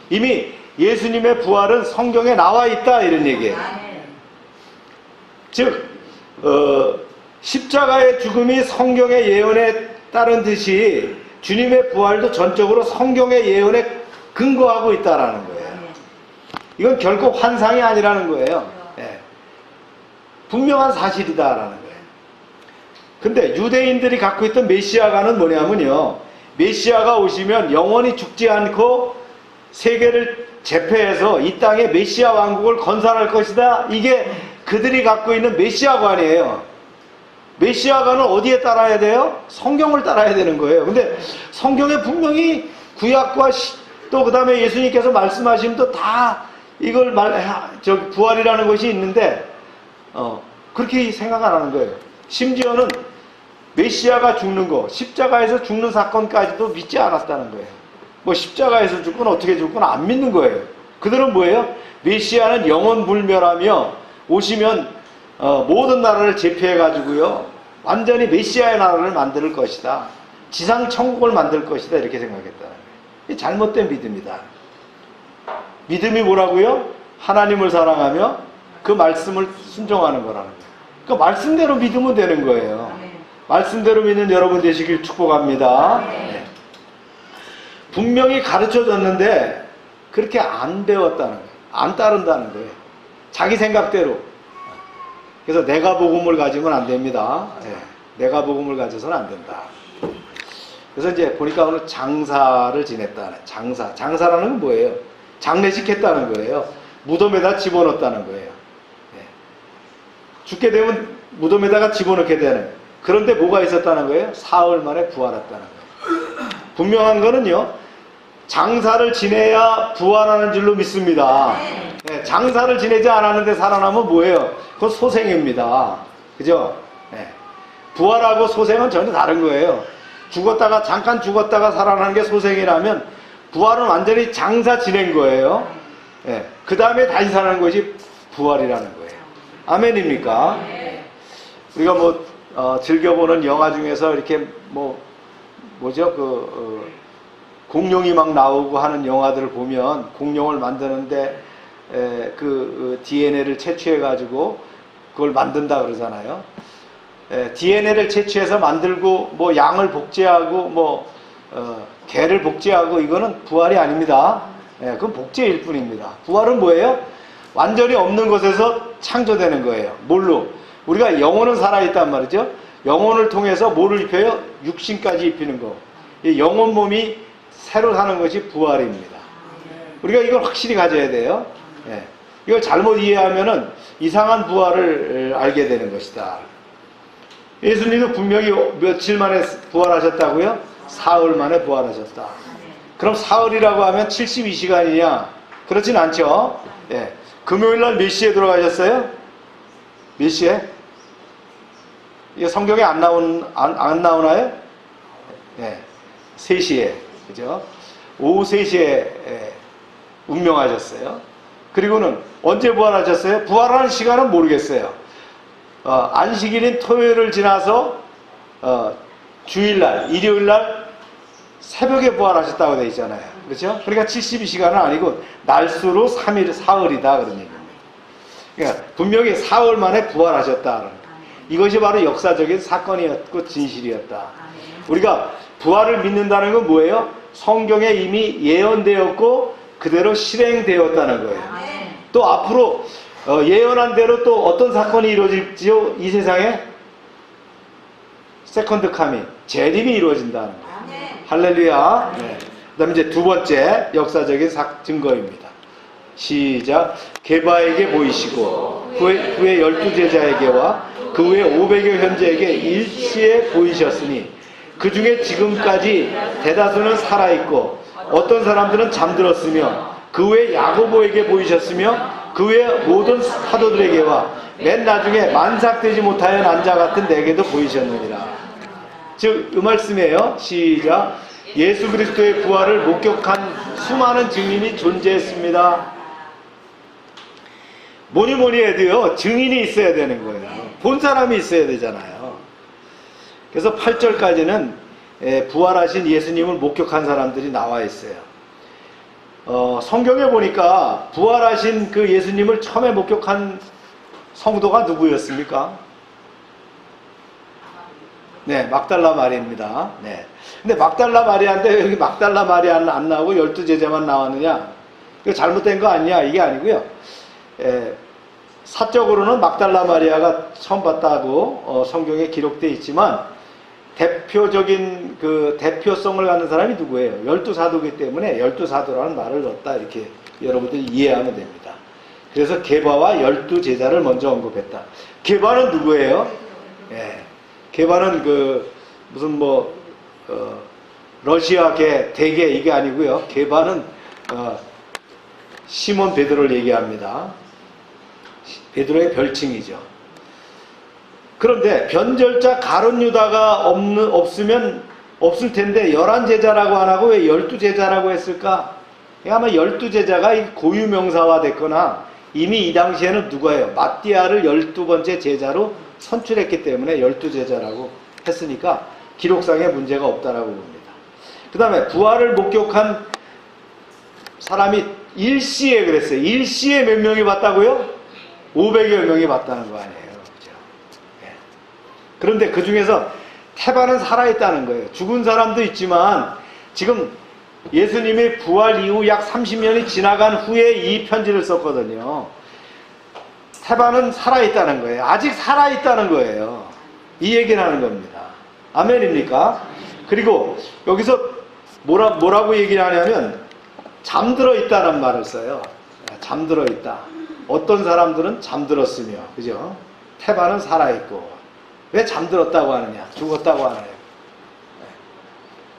이미 예수님의 부활은 성경에 나와 있다, 이런 얘기예요. 즉 십자가의 죽음이 성경의 예언에 따른 듯이 주님의 부활도 전적으로 성경의 예언에 근거하고 있다라는 거예요. 이건 결코 환상이 아니라는 거예요. 분명한 사실이다라는 거예요. 근데 유대인들이 갖고 있던 메시아가는 뭐냐면요, 메시아가 오시면 영원히 죽지 않고 세계를 제패해서 이 땅에 메시아 왕국을 건설할 것이다. 이게 그들이 갖고 있는 메시아관이에요. 메시아관은 어디에 따라야 돼요? 성경을 따라야 되는 거예요. 근데 성경에 분명히 구약과 또 그 다음에 예수님께서 말씀하시면 다 이걸 부활이라는 것이 있는데 그렇게 생각 안 하는 거예요. 심지어는 메시아가 죽는 거, 십자가에서 죽는 사건까지도 믿지 않았다는 거예요. 뭐 십자가에서 죽건 어떻게 죽건 안 믿는 거예요. 그들은 뭐예요? 메시아는 영원 불멸하며 오시면 모든 나라를 제패해가지고요, 완전히 메시아의 나라를 만들 것이다. 지상 천국을 만들 것이다. 이렇게 생각했다는 거예요. 이 잘못된 믿음이다. 믿음이 뭐라고요? 하나님을 사랑하며 그 말씀을 순종하는 거라는 거예요. 그 말씀대로 믿으면 되는 거예요. 말씀대로 믿는 여러분 되시길 축복합니다. 분명히 가르쳐줬는데 그렇게 안 배웠다는 거예요. 안 따른다는 거예요. 자기 생각대로. 그래서 내가 복음을 가지면 안 됩니다. 내가 복음을 가져서는 안 된다. 그래서 이제 보니까 오늘 장사를 지냈다는, 장사라는 건 뭐예요? 장례식 했다는 거예요. 무덤에다 집어넣었다는 거예요. 죽게 되면 무덤에다가 집어넣게 되는. 그런데 뭐가 있었다는 거예요? 사흘 만에 부활했다는 거예요. 분명한 거는요, 장사를 지내야 부활하는 줄로 믿습니다. 장사를 지내지 않았는데 살아나면 뭐예요? 그건 소생입니다. 그죠? 부활하고 소생은 전혀 다른 거예요. 잠깐 죽었다가 살아나는 게 소생이라면 부활은 완전히 장사 지낸 거예요. 그 다음에 다시 살아나는 것이 부활이라는 거예요. 아멘입니까? 우리가 즐겨보는 영화 중에서 이렇게 공룡이 막 나오고 하는 영화들을 보면 공룡을 만드는데 DNA를 채취해가지고 그걸 만든다 그러잖아요. DNA를 채취해서 만들고 양을 복제하고 개를 복제하고 이거는 부활이 아닙니다. 그건 복제일 뿐입니다. 부활은 뭐예요? 완전히 없는 것에서 창조되는 거예요. 뭘로? 우리가 영혼은 살아있단 말이죠. 영혼을 통해서 뭐를 입혀요? 육신까지 입히는 거. 이 영혼 몸이 새로 사는 것이 부활입니다. 우리가 이걸 확실히 가져야 돼요. 예. 이걸 잘못 이해하면은 이상한 부활을 알게 되는 것이다. 예수님도 분명히 며칠 만에 부활하셨다고요? 사흘 만에 부활하셨다. 그럼 사흘이라고 하면 72시간이냐? 그렇진 않죠. 예. 금요일 날 몇 시에 들어가셨어요? 몇 시에? 이게 성경에 안 나오나요? 예. 3시에. 그죠? 오후 3시에 운명하셨어요. 그리고는 언제 부활하셨어요? 부활하는 시간은 모르겠어요. 안식일인 토요일을 지나서 주일날, 일요일날 새벽에 부활하셨다고 되어 있잖아요. 그렇죠? 그러니까 72시간은 아니고 날수로 3일, 사흘이다 그런 얘기입니다. 그러니까 분명히 사흘 만에 부활하셨다. 이것이 바로 역사적인 사건이었고 진실이었다. 우리가 부활을 믿는다는 건 뭐예요? 성경에 이미 예언되었고 그대로 실행되었다는 거예요. 또 앞으로 예언한 대로 또 어떤 사건이 이루어질지요? 이 세상에 세컨드 카밍, 재림이 이루어진다는 거예요. 할렐루야. 네. 그 다음에 이제 두 번째 역사적인 증거입니다. 시작. 게바에게 보이시고 그의 12제자에게와 그 외 500여 현재에게 일시에 보이셨으니 그 중에 지금까지 대다수는 살아있고 어떤 사람들은 잠들었으며 그 외 야고보에게 보이셨으며 그 외 모든 사도들에게와 맨 나중에 만삭되지 못하여 난 자 같은 내게도 보이셨느니라. 즉 이 말씀이에요. 시작. 예수 그리스도의 부활을 목격한 수많은 증인이 존재했습니다. 뭐니 해도요 증인이 있어야 되는 거예요. 본 사람이 있어야 되잖아요. 그래서 8절까지는 부활하신 예수님을 목격한 사람들이 나와 있어요. 성경에 보니까 부활하신 그 예수님을 처음에 목격한 성도가 누구였습니까? 네, 막달라 마리아입니다. 네. 근데 막달라 마리아인데 여기 막달라 마리아는 안 나오고 12제자만 나왔느냐? 이거 잘못된 거 아니냐? 이게 아니고요. 사적으로는 막달라 마리아가 처음 봤다고 성경에 기록되어 있지만 대표적인 그 대표성을 갖는 사람이 누구예요? 12사도이기 때문에 12사도라는 말을 넣었다 이렇게 여러분들이 이해하면 됩니다. 그래서 게바와 12제자를 먼저 언급했다. 게바는 누구예요? 게바는 그 무슨 러시아계 대계 이게 아니고요. 게바는 시몬 베드로를 얘기합니다. 베드로의 별칭이죠. 그런데 변절자 가룟 유다가 없으면 없을 텐데 11제자라고 안 하고 왜 12제자라고 했을까? 아마 12제자가 고유명사화 됐거나 이미 이 당시에는 누가예요? 마띠아를 12번째 제자로 선출했기 때문에 12제자라고 했으니까 기록상에 문제가 없다라고 봅니다. 그 다음에 부활을 목격한 사람이 일시에 그랬어요. 일시에 몇 명이 봤다고요? 500여 명이 봤다는 거 아니에요. 그죠? 그런데 그 중에서 태반은 살아있다는 거예요. 죽은 사람도 있지만 지금 예수님이 부활 이후 약 30년이 지나간 후에 이 편지를 썼거든요. 태반은 살아있다는 거예요. 아직 살아있다는 거예요. 이 얘기를 하는 겁니다. 아멘입니까? 그리고 여기서 뭐라고 얘기를 하냐면 잠들어 있다는 말을 써요. 잠들어 있다. 어떤 사람들은 잠들었으며, 그죠? 태반은 살아있고. 왜 잠들었다고 하느냐? 죽었다고 하나요?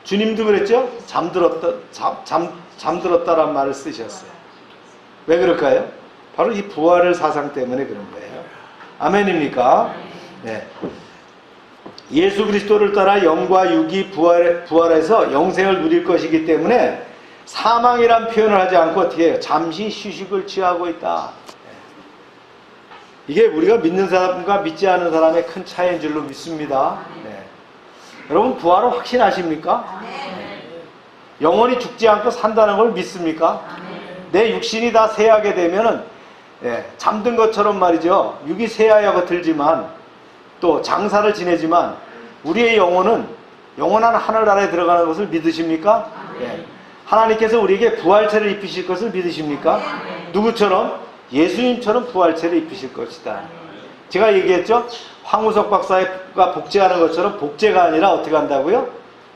주님도 그랬죠? 잠들었다란 말을 쓰셨어요. 왜 그럴까요? 바로 이 부활의 사상 때문에 그런 거예요. 아멘입니까? 네. 예수 그리스도를 따라 영과 육이 부활해서 영생을 누릴 것이기 때문에 사망이란 표현을 하지 않고 어떻게 해요? 잠시 휴식을 취하고 있다. 이게 우리가 믿는 사람과 믿지 않는 사람의 큰 차이인 줄로 믿습니다. 네. 여러분 부활을 확신하십니까? 네. 영원히 죽지 않고 산다는 걸 믿습니까? 내 육신이 다 쇠하게 되면은 잠든 것처럼 말이죠. 육이 쇠하여가 들지만 또 장사를 지내지만 우리의 영혼은 영원한 하늘나라에 들어가는 것을 믿으십니까? 하나님께서 우리에게 부활체를 입히실 것을 믿으십니까? 누구처럼? 예수님처럼 부활체를 입히실 것이다. 제가 얘기했죠? 황우석 박사가 복제하는 것처럼 복제가 아니라 어떻게 한다고요?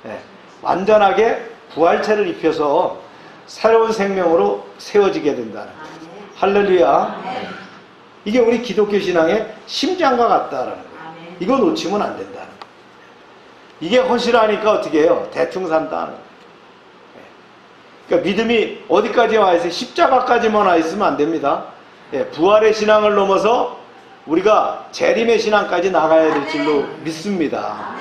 네, 완전하게 부활체를 입혀서 새로운 생명으로 세워지게 된다는 거예요. 할렐루야. 네. 이게 우리 기독교 신앙의 심장과 같다라는 거예요. 이거 놓치면 안 된다는 거예요. 이게 헌신하니까 어떻게 해요? 대충 산다는 거예요. 그러니까 믿음이 어디까지 와 있어요? 십자가까지만 와 있으면 안 됩니다. 예, 부활의 신앙을 넘어서 우리가 재림의 신앙까지 나가야 될 줄로 믿습니다.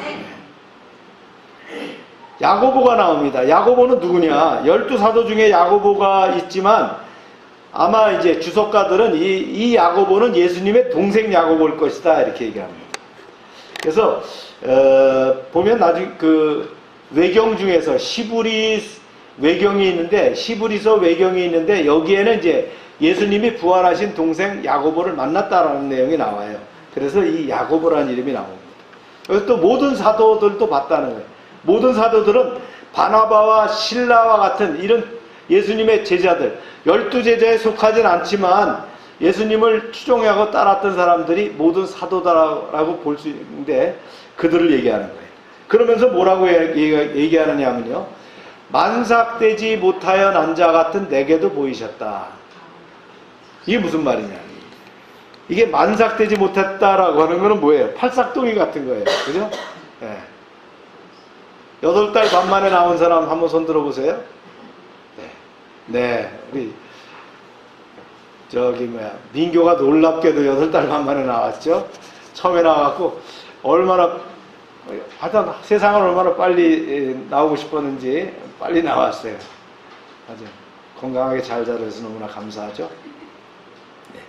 야고보가 나옵니다. 야고보는 누구냐? 12사도 중에 야고보가 있지만 아마 이제 주석가들은 이 야고보는 예수님의 동생 야고보일 것이다 이렇게 얘기합니다. 그래서 보면 나중에 그 외경 중에서 시브리 외경이 있는데 시브리서 외경이 있는데 여기에는 이제 예수님이 부활하신 동생 야고보를 만났다라는 내용이 나와요. 그래서 이 야고보라는 이름이 나옵니다. 그래서 또 모든 사도들도 봤다는 거예요. 모든 사도들은 바나바와 실라와 같은 이런 예수님의 제자들 12제자에 속하진 않지만 예수님을 추종하고 따랐던 사람들이 모든 사도다라고 볼 수 있는데 그들을 얘기하는 거예요. 그러면서 뭐라고 얘기하느냐면요. 만삭되지 못하여 난 자 같은 내게도 보이셨다. 이게 무슨 말이냐. 이게 만삭되지 못했다라고 하는 거는 뭐예요? 팔싹동이 같은 거예요. 그죠? 네. 8달 반 만에 나온 사람 한번 손 들어보세요. 네. 우리 민교가 놀랍게도 8달 반 만에 나왔죠. 처음에 나와갖고 얼마나 하여튼 세상을 얼마나 빨리 나오고 싶었는지 빨리 나왔어요. 아주 건강하게 잘 자라서 너무나 감사하죠. 네.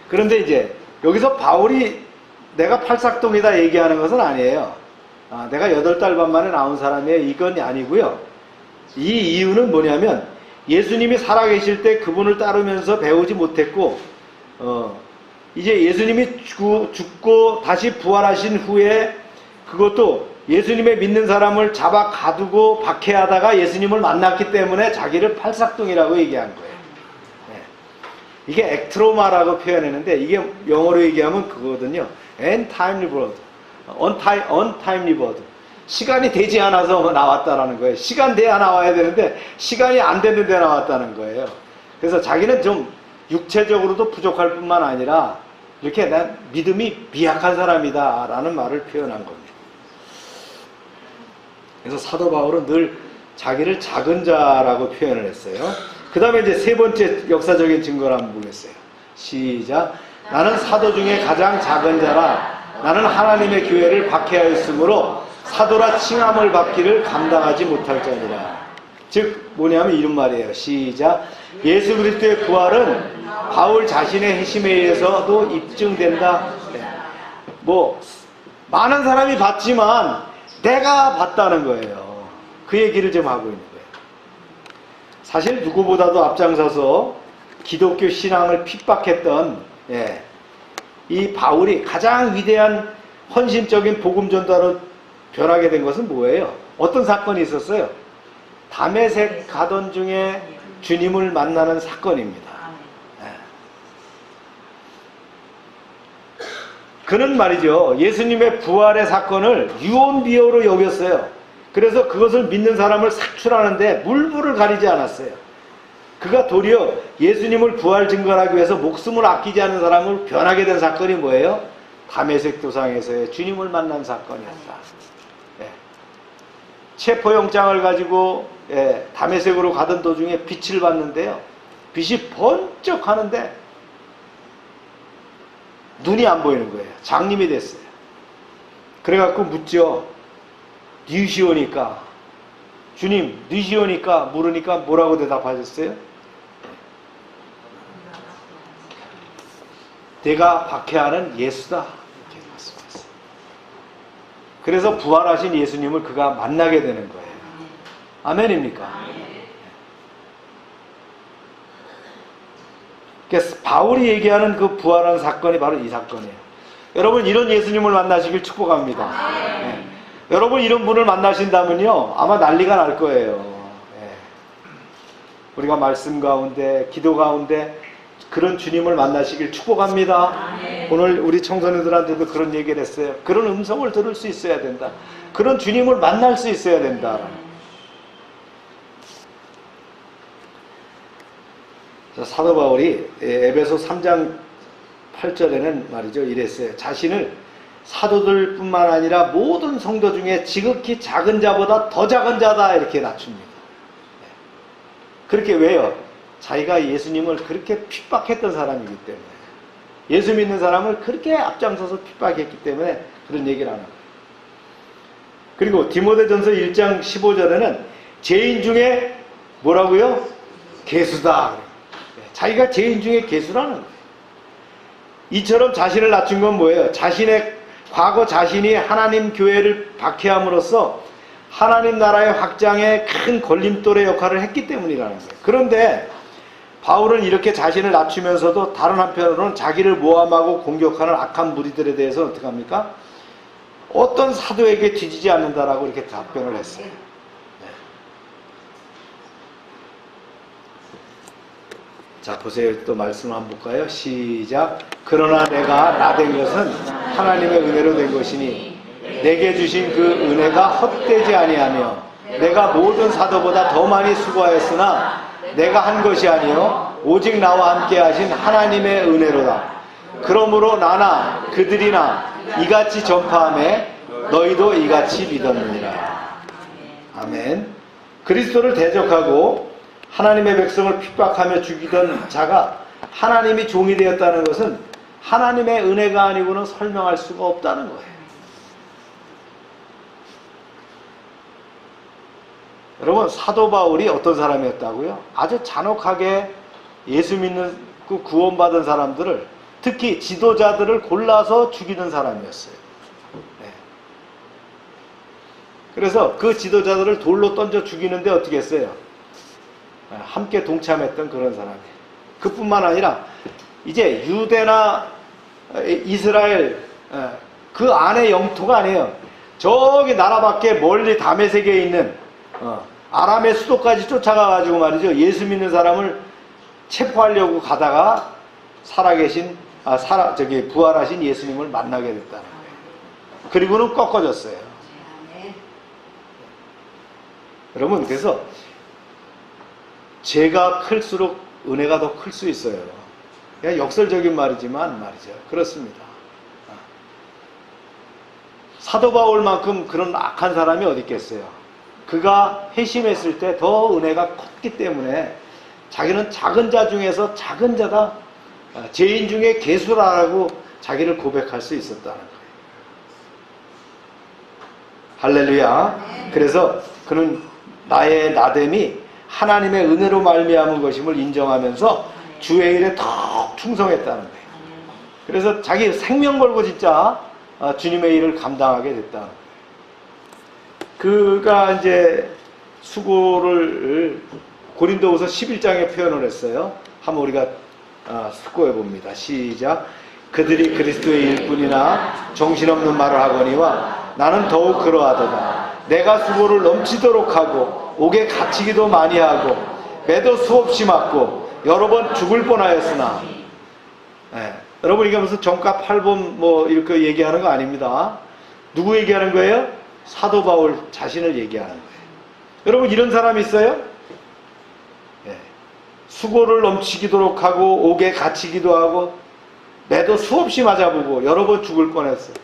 그런데 이제 여기서 바울이 내가 팔싹동이다 얘기하는 것은 아니에요. 내가 8달 반 만에 나온 사람이에요. 이건 아니고요. 이 이유는 뭐냐면 예수님이 살아계실 때 그분을 따르면서 배우지 못했고 이제 예수님이 죽고 다시 부활하신 후에 그것도 예수님의 믿는 사람을 잡아 가두고 박해하다가 예수님을 만났기 때문에 자기를 팔싹동이라고 얘기한 거예요. 네. 이게 액트로마라고 표현했는데 이게 영어로 얘기하면 그거거든요. untimely birth. untimely birth. 시간이 되지 않아서 나왔다라는 거예요. 시간 돼야 나와야 되는데 시간이 안 됐는데 나왔다는 거예요. 그래서 자기는 좀 육체적으로도 부족할 뿐만 아니라 이렇게 난 믿음이 미약한 사람이다 라는 말을 표현한 겁니다. 그래서 사도 바울은 늘 자기를 작은 자라고 표현을 했어요. 그 다음에 이제 세 번째 역사적인 증거를 한번 보겠어요. 시작. 나는 사도 중에 가장 작은 자라. 나는 하나님의 교회를 박해하였으므로 사도라 칭함을 받기를 감당하지 못할 자니라. 즉 뭐냐면 이런 말이에요. 시작. 예수 그리스도의 부활은 바울 자신의 회심에 의해서도 입증된다. 뭐 많은 사람이 봤지만 내가 봤다는 거예요. 그 얘기를 좀 하고 있는 거예요. 사실 누구보다도 앞장서서 기독교 신앙을 핍박했던 이 바울이 가장 위대한 헌신적인 복음 전도로 변하게 된 것은 뭐예요? 어떤 사건이 있었어요? 다메섹 가던 중에 주님을 만나는 사건입니다. 그는 말이죠. 예수님의 부활의 사건을 유언비어로 여겼어요. 그래서 그것을 믿는 사람을 sak출하는데 물불을 가리지 않았어요. 그가 도리어 예수님을 부활 증거하기 위해서 목숨을 아끼지 않은 사람을 변하게 된 사건이 뭐예요? 다메섹 도상에서의 주님을 만난 사건이었다. 체포영장을 가지고 다메섹으로 가던 도중에 빛을 봤는데요. 빛이 번쩍 하는데 눈이 안 보이는 거예요. 장님이 됐어요. 그래갖고 묻죠. 뉴시오니까 주님 뉴시오니까 물으니까 뭐라고 대답하셨어요? 내가 박해하는 예수다 이렇게 말씀하셨어요. 그래서 부활하신 예수님을 그가 만나게 되는 거예요. 아멘입니까? 그래서 바울이 얘기하는 그 부활한 사건이 바로 이 사건이에요. 여러분 이런 예수님을 만나시길 축복합니다. 여러분 이런 분을 만나신다면요 아마 난리가 날 거예요. 우리가 말씀 가운데 기도 가운데 그런 주님을 만나시길 축복합니다. 오늘 우리 청소년들한테도 그런 얘기를 했어요. 그런 음성을 들을 수 있어야 된다. 그런 주님을 만날 수 있어야 된다. 사도 바울이 에베소 3장 8절에는 말이죠, 이랬어요. 자신을 사도들 뿐만 아니라 모든 성도 중에 지극히 작은 자보다 더 작은 자다 이렇게 낮춥니다. 그렇게 왜요? 자기가 예수님을 그렇게 핍박했던 사람이기 때문에, 예수 믿는 사람을 그렇게 앞장서서 핍박했기 때문에 그런 얘기를 하는 거예요. 그리고 디모데전서 1장 15절에는 죄인 중에 뭐라고요? 개수다. 자기가 죄인 중에 개수라는 거예요. 이처럼 자신을 낮춘 건 뭐예요? 과거 자신이 하나님 교회를 박해함으로써 하나님 나라의 확장에 큰 걸림돌의 역할을 했기 때문이라는 거예요. 그런데 바울은 이렇게 자신을 낮추면서도 다른 한편으로는 자기를 모함하고 공격하는 악한 무리들에 대해서는 어떻게 합니까? 어떤 사도에게 뒤지지 않는다라고 이렇게 답변을 했어요. 자, 보세요. 또 말씀을 한번 볼까요? 시작. 그러나 내가 나된 것은 하나님의 은혜로 된 것이니 내게 주신 그 은혜가 헛되지 아니하며 내가 모든 사도보다 더 많이 수고하였으나 내가 한 것이 아니요 오직 나와 함께 하신 하나님의 은혜로다. 그러므로 나나 그들이나 이같이 전파하매 너희도 이같이 믿었느니라. 아멘. 그리스도를 대적하고 하나님의 백성을 핍박하며 죽이던 자가 하나님이 종이 되었다는 것은 하나님의 은혜가 아니고는 설명할 수가 없다는 거예요. 여러분, 사도 바울이 어떤 사람이었다고요? 아주 잔혹하게 예수 믿는 그 구원받은 사람들을, 특히 지도자들을 골라서 죽이는 사람이었어요. 네. 그래서 그 지도자들을 돌로 던져 죽이는데 어떻게 했어요? 함께 동참했던 그런 사람이에요. 그뿐만 아니라 이제 유대나 이스라엘 그 안에 영토가 아니에요. 저기 나라 밖에 멀리 다메섹에 있는 아람의 수도까지 쫓아가가지고 말이죠, 예수 믿는 사람을 체포하려고 가다가 부활하신 예수님을 만나게 됐다는 거예요. 그리고는 꺾어졌어요. 여러분, 그래서 죄가 클수록 은혜가 더 클 수 있어요. 그냥 역설적인 말이지만 말이죠. 그렇습니다. 사도 바울만큼 그런 악한 사람이 어디 있겠어요. 그가 회심했을 때 더 은혜가 컸기 때문에 자기는 작은 자 중에서 작은 자다, 죄인 중에 개수라고 자기를 고백할 수 있었다는 거예요. 할렐루야. 그래서 그는 나의 나됨이 하나님의 은혜로 말미암은 것임을 인정하면서 주의 일에 더 충성했다는 거예요. 그래서 자기 생명 걸고 진짜 주님의 일을 감당하게 됐다는 거예요. 그가 이제 수고를 고린도후서 11장에 표현을 했어요. 한번 우리가 숙고해 봅니다. 시작. 그들이 그리스도의 일뿐이나 정신없는 말을 하거니와 나는 더욱 그러하도다. 내가 수고를 넘치도록 하고 옥에 갇히기도 많이 하고 매도 수없이 맞고 여러 번 죽을 뻔하였으나, 여러분 이게 무슨 정가 8번 뭐 이렇게 얘기하는 거 아닙니다. 누구 얘기하는 거예요? 사도 바울 자신을 얘기하는 거예요. 여러분, 이런 사람이 있어요? 수고를 넘치도록 하고 옥에 갇히기도 하고 매도 수없이 맞아보고 여러 번 죽을 뻔했어요.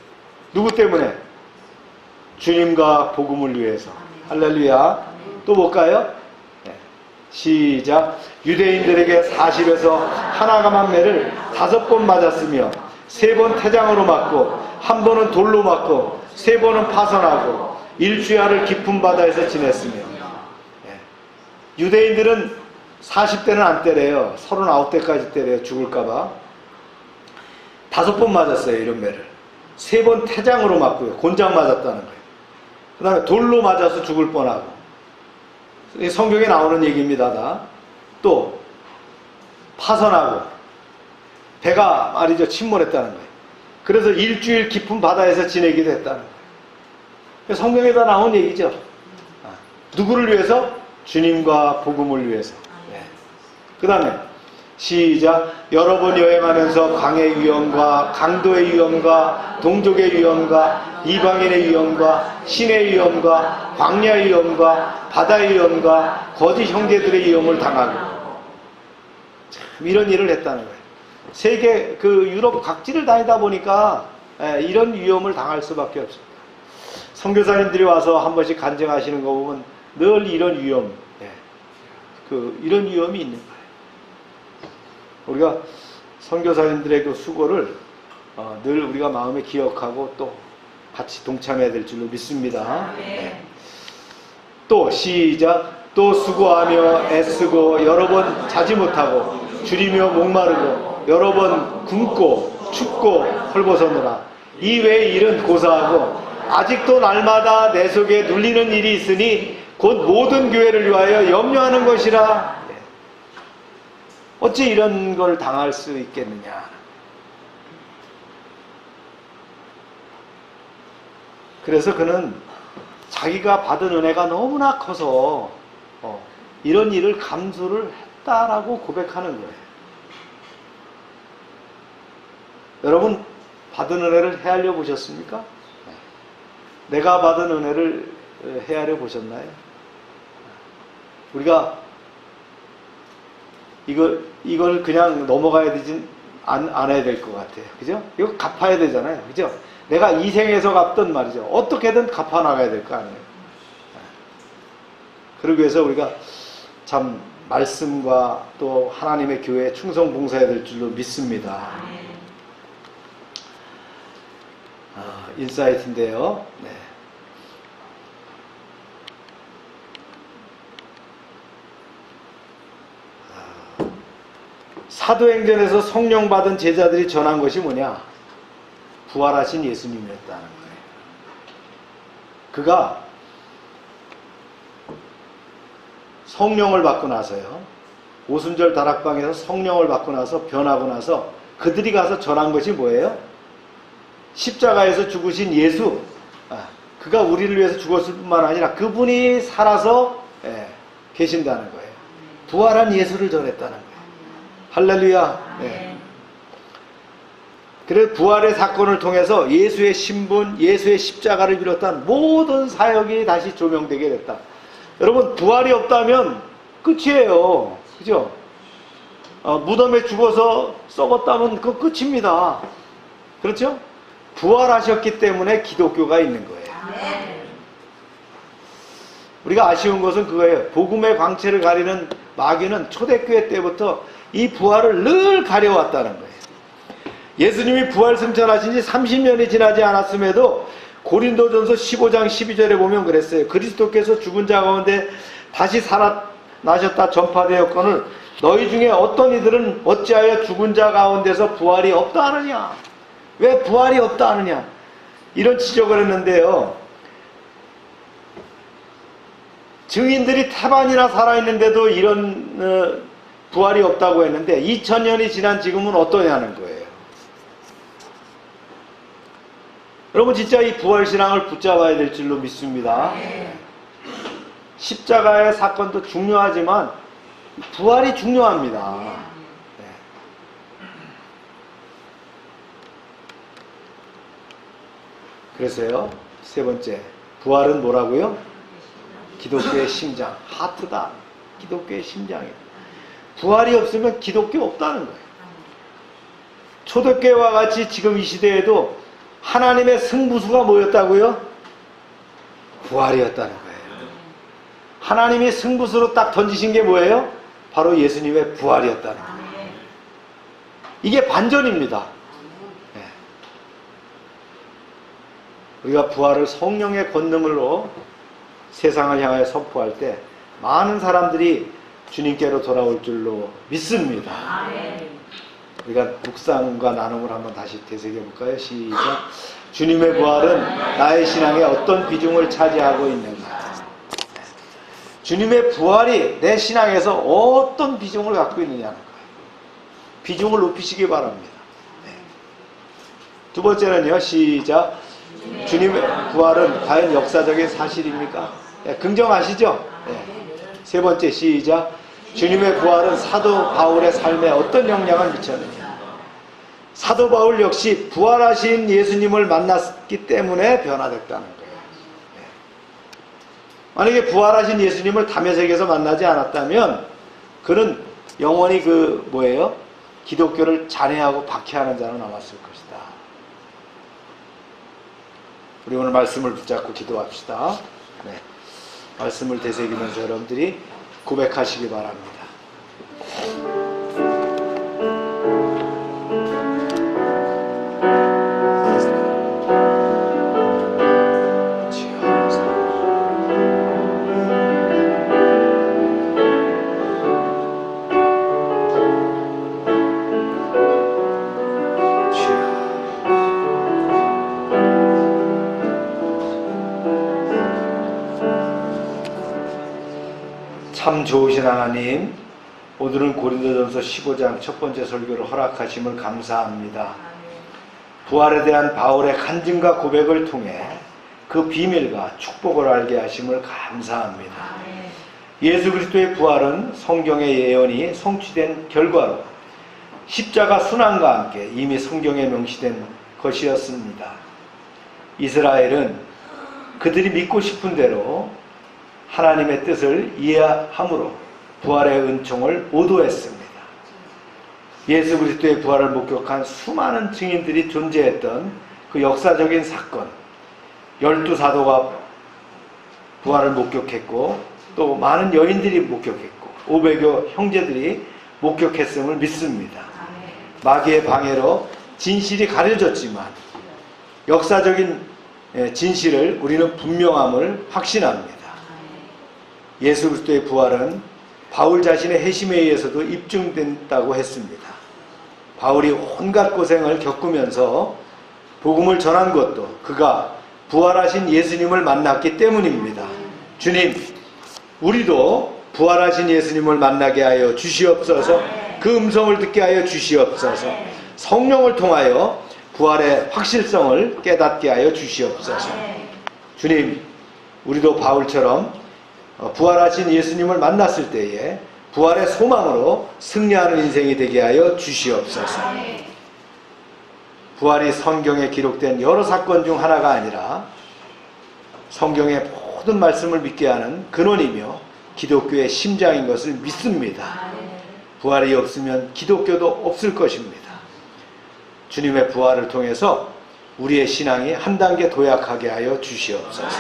누구 때문에? 주님과 복음을 위해서. 할렐루야. 또 볼까요? 시작. 유대인들에게 40에서 하나감한 매를 5번 맞았으며 3번 태장으로 맞고 1번은 돌로 맞고 3번은 파선하고 일주야를 깊은 바다에서 지냈으며. 유대인들은 40대는 안 때려요. 39대까지 때려요. 죽을까봐. 5번 맞았어요. 이런 매를. 3번 태장으로 맞고요. 곤장 맞았다는 거예요. 그 다음에 돌로 맞아서 죽을 뻔하고. 성경에 나오는 얘기입니다. 다. 또 파선하고 배가 말이죠, 침몰했다는 거예요. 그래서 일주일 깊은 바다에서 지내기도 했다는 거예요. 성경에 다 나온 얘기죠. 누구를 위해서? 주님과 복음을 위해서. 그 다음에 시작. 여러 번 여행하면서 강의 위험과 강도의 위험과 동족의 위험과 이방인의 위험과 신의 위험과 광야의 위험과 바다의 위험과 거짓 형제들의 위험을 당하고 참 이런 일을 했다는 거예요. 세계 그 유럽 각지를 다니다 보니까 이런 위험을 당할 수밖에 없습니다. 선교사님들이 와서 한 번씩 간증하시는 거 보면 늘 이런 위험, 이런 위험이 있는 거예요. 우리가 선교사님들의 그 수고를 늘 우리가 마음에 기억하고 또 같이 동참해야 될 줄로 믿습니다. 또 시작. 또 수고하며 애쓰고 여러 번 자지 못하고 줄이며 목마르고 여러 번 굶고 춥고 헐벗었노라. 이 외의 일은 고사하고 아직도 날마다 내 속에 눌리는 일이 있으니 곧 모든 교회를 위하여 염려하는 것이라. 어찌 이런 걸 당할 수 있겠느냐. 그래서 그는 자기가 받은 은혜가 너무나 커서 이런 일을 감수를 했다라고 고백하는 거예요. 여러분 받은 은혜를 헤아려 보셨습니까? 내가 받은 은혜를 헤아려 보셨나요? 우리가 이걸 그냥 넘어가야 되진 않아야 될 것 같아요. 그죠? 이거 갚아야 되잖아요. 그죠? 내가 이 생에서 갚던 말이죠. 어떻게든 갚아나가야 될 거 아니에요. 그러기 위해서 우리가 참 말씀과 또 하나님의 교회에 충성 봉사해야 될 줄로 믿습니다. 인사이트인데요. 네. 사도행전에서 성령 받은 제자들이 전한 것이 뭐냐? 부활하신 예수님이었다는 거예요. 그가 성령을 받고 나서요. 오순절 다락방에서 성령을 받고 나서 변하고 나서 그들이 가서 전한 것이 뭐예요? 십자가에서 죽으신 예수. 그가 우리를 위해서 죽었을 뿐만 아니라 그분이 살아서 계신다는 거예요. 부활한 예수를 전했다는 거예요. 할렐루야. 네. 그래서 부활의 사건을 통해서 예수의 신분, 예수의 십자가를 비롯한 모든 사역이 다시 조명되게 됐다. 여러분 부활이 없다면 끝이에요. 그죠? 무덤에 죽어서 썩었다면 그 끝입니다. 그렇죠? 부활하셨기 때문에 기독교가 있는 거예요. 우리가 아쉬운 것은 그거예요. 복음의 광채를 가리는 마귀는 초대교회 때부터 이 부활을 늘 가려왔다는 거예요. 예수님이 부활 승천하신 지 30년이 지나지 않았음에도 고린도전서 15장 12절에 보면 그랬어요. 그리스도께서 죽은 자 가운데 다시 살아나셨다 전파되었거늘 너희 중에 어떤 이들은 어찌하여 죽은 자 가운데서 부활이 없다 하느냐. 왜 부활이 없다 하느냐. 이런 지적을 했는데요. 증인들이 태반이나 살아있는데도 이런 부활이 없다고 했는데 2000년이 지난 지금은 어떠냐는 거예요. 여러분 진짜 이 부활신앙을 붙잡아야 될 줄로 믿습니다. 십자가의 사건도 중요하지만 부활이 중요합니다. 그래서요, 세 번째, 부활은 뭐라고요? 기독교의 심장, 하트다. 기독교의 심장이다. 부활이 없으면 기독교 없다는 거예요. 초대교회와 같이 지금 이 시대에도 하나님의 승부수가 뭐였다고요? 부활이었다는 거예요. 하나님이 승부수로 딱 던지신 게 뭐예요? 바로 예수님의 부활이었다는 거예요. 이게 반전입니다. 네. 우리가 부활을 성령의 권능으로 세상을 향하여 선포할 때 많은 사람들이 주님께로 돌아올 줄로 믿습니다. 우리가 묵상과 나눔을 한번 다시 되새겨 볼까요? 시작. 주님의 부활은 나의 신앙에 어떤 비중을 차지하고 있는가? 주님의 부활이 내 신앙에서 어떤 비중을 갖고 있느냐는 거예요. 비중을 높이시기 바랍니다. 두 번째는요. 시작. 주님의 부활은 과연 역사적인 사실입니까? 긍정하시죠? 세 번째 시작. 주님의 부활은 사도 바울의 삶에 어떤 영향을 미쳤느냐? 사도 바울 역시 부활하신 예수님을 만났기 때문에 변화됐다는 거예요. 만약에 부활하신 예수님을 담에색에서 만나지 않았다면 그는 영원히 기독교를 잔해하고 박해하는 자로 남았을 것이다. 우리 오늘 말씀을 붙잡고 기도합시다. 말씀을 되새기면서 여러분들이 고백하시기 바랍니다. 참 좋으신 하나님, 오늘은 고린도전서 15장 첫 번째 설교를 허락하심을 감사합니다. 부활에 대한 바울의 간증과 고백을 통해 그 비밀과 축복을 알게 하심을 감사합니다. 예수 그리스도의 부활은 성경의 예언이 성취된 결과로 십자가 순환과 함께 이미 성경에 명시된 것이었습니다. 이스라엘은 그들이 믿고 싶은 대로 하나님의 뜻을 이해함으로 부활의 은총을 오도했습니다. 예수 그리스도의 부활을 목격한 수많은 증인들이 존재했던 그 역사적인 사건, 12사도가 부활을 목격했고 또 많은 여인들이 목격했고 500여 형제들이 목격했음을 믿습니다. 마귀의 방해로 진실이 가려졌지만 역사적인 진실을 우리는 분명함을 확신합니다. 예수 그리스도의 부활은 바울 자신의 회심에 의해서도 입증된다고 했습니다. 바울이 온갖 고생을 겪으면서 복음을 전한 것도 그가 부활하신 예수님을 만났기 때문입니다. 주님, 우리도 부활하신 예수님을 만나게 하여 주시옵소서. 그 음성을 듣게 하여 주시옵소서. 성령을 통하여 부활의 확실성을 깨닫게 하여 주시옵소서. 주님, 우리도 바울처럼 부활하신 예수님을 만났을 때에 부활의 소망으로 승리하는 인생이 되게 하여 주시옵소서. 부활이 성경에 기록된 여러 사건 중 하나가 아니라 성경의 모든 말씀을 믿게 하는 근원이며 기독교의 심장인 것을 믿습니다. 부활이 없으면 기독교도 없을 것입니다. 주님의 부활을 통해서 우리의 신앙이 한 단계 도약하게 하여 주시옵소서.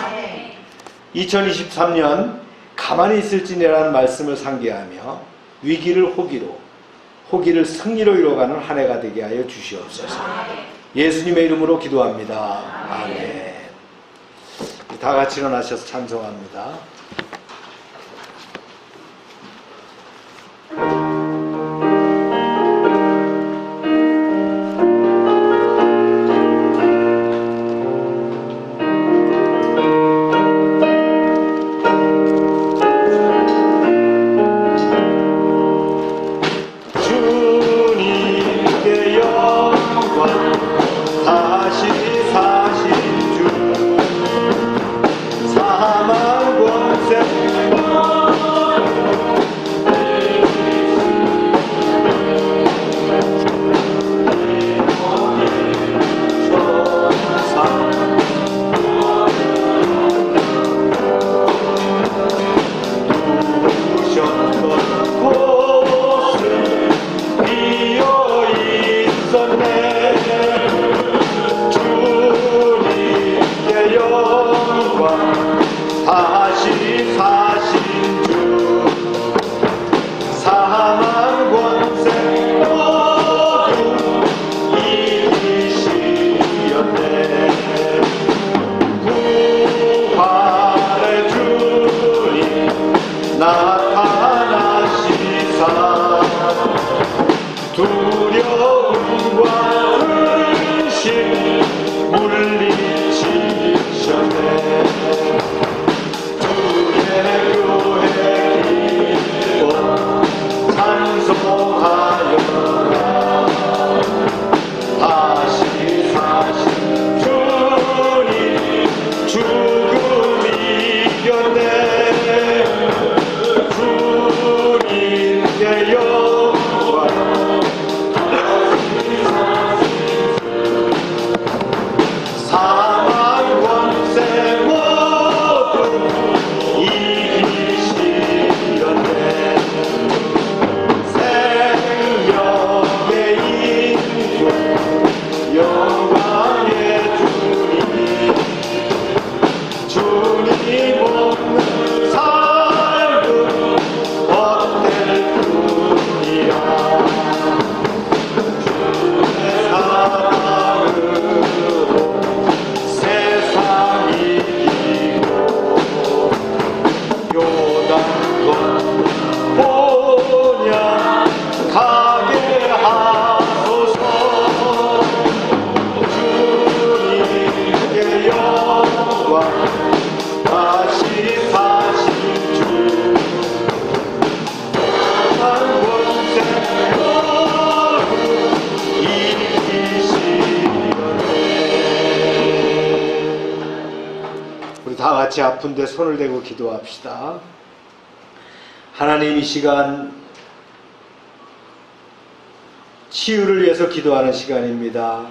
2023년 가만히 있을지니라는 말씀을 상기하며 위기를 호기로, 호기를 승리로 이뤄가는 한 해가 되게 하여 주시옵소서. 예수님의 이름으로 기도합니다. 아멘. 다 같이 일어나셔서 찬송합니다. 같이 아픈데 손을 대고 기도합시다. 하나님, 이 시간 치유를 위해서 기도하는 시간입니다.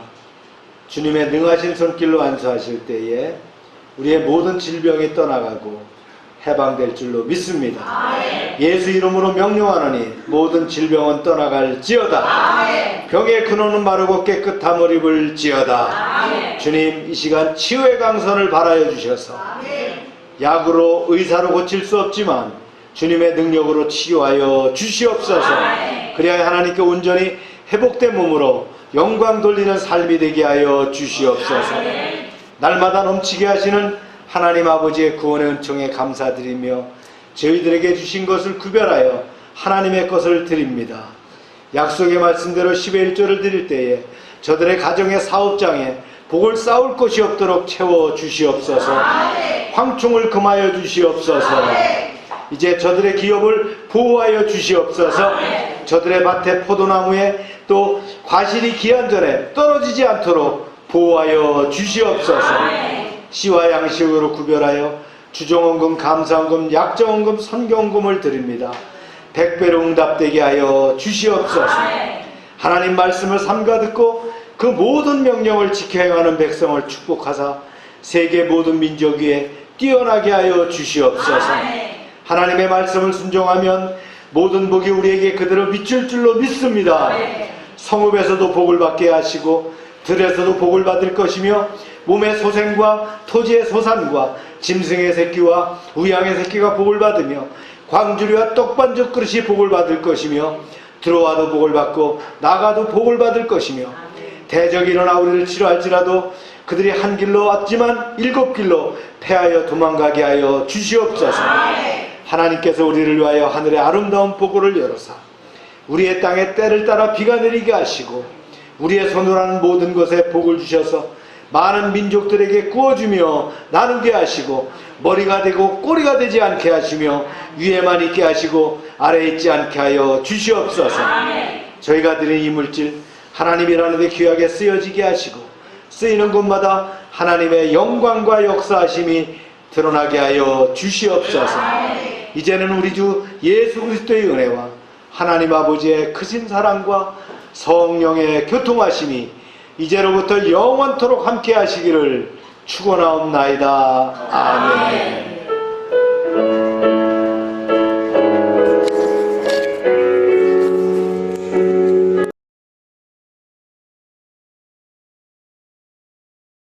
주님의 능하신 손길로 안수하실 때에 우리의 모든 질병이 떠나가고 해방될 줄로 믿습니다. 예수 이름으로 명령하노니 모든 질병은 떠나갈지어다. 병의 근원은 마르고 깨끗함을 입을지어다. 주님, 이 시간 치유의 강선을 발하여 주셔서 약으로, 의사로 고칠 수 없지만 주님의 능력으로 치유하여 주시옵소서. 그래야 하나님께 온전히 회복된 몸으로 영광 돌리는 삶이 되게 하여 주시옵소서. 날마다 넘치게 하시는 하나님 아버지의 구원의 은총에 감사드리며 저희들에게 주신 것을 구별하여 하나님의 것을 드립니다. 약속의 말씀대로 10의 1조를 드릴 때에 저들의 가정의 사업장에 복을 쌓을 곳이 없도록 채워 주시옵소서. 황충을 금하여 주시옵소서. 이제 저들의 기업을 보호하여 주시옵소서. 저들의 밭에 포도나무에 또 과실이 기한 전에 떨어지지 않도록 보호하여 주시옵소서. 씨와 양식으로 구별하여 주정원금, 감사원금, 약정원금, 선경금을 드립니다. 100배로 응답되게 하여 주시옵소서. 하나님 말씀을 삼가 듣고 그 모든 명령을 지켜 행하는 백성을 축복하사 세계 모든 민족 위에 뛰어나게 하여 주시옵소서. 하나님의 말씀을 순종하면 모든 복이 우리에게 그대로 미칠 줄로 믿습니다. 성읍에서도 복을 받게 하시고 들에서도 복을 받을 것이며 몸의 소생과 토지의 소산과 짐승의 새끼와 우양의 새끼가 복을 받으며 광주리와 떡반죽 그릇이 복을 받을 것이며 들어와도 복을 받고 나가도 복을 받을 것이며 대적이 일어나 우리를 치료할지라도 그들이 한 길로 왔지만 7길로 패하여 도망가게 하여 주시옵소서. 하나님께서 우리를 위하여 하늘의 아름다운 보고를 열어사 우리의 땅에 때를 따라 비가 내리게 하시고 우리의 손으로 하는 모든 것에 복을 주셔서 많은 민족들에게 구워주며 나누게 하시고 머리가 되고 꼬리가 되지 않게 하시며 위에만 있게 하시고 아래에 있지 않게 하여 주시옵소서. 저희가 드린 이 물질 하나님이라는 데 귀하게 쓰여지게 하시고 쓰이는 곳마다 하나님의 영광과 역사하심이 드러나게 하여 주시옵소서. 이제는 우리 주 예수 그리스도의 은혜와 하나님 아버지의 크신 사랑과 성령의 교통하심이 이제로부터 영원토록 함께 하시기를 축원하옵나이다. 아멘.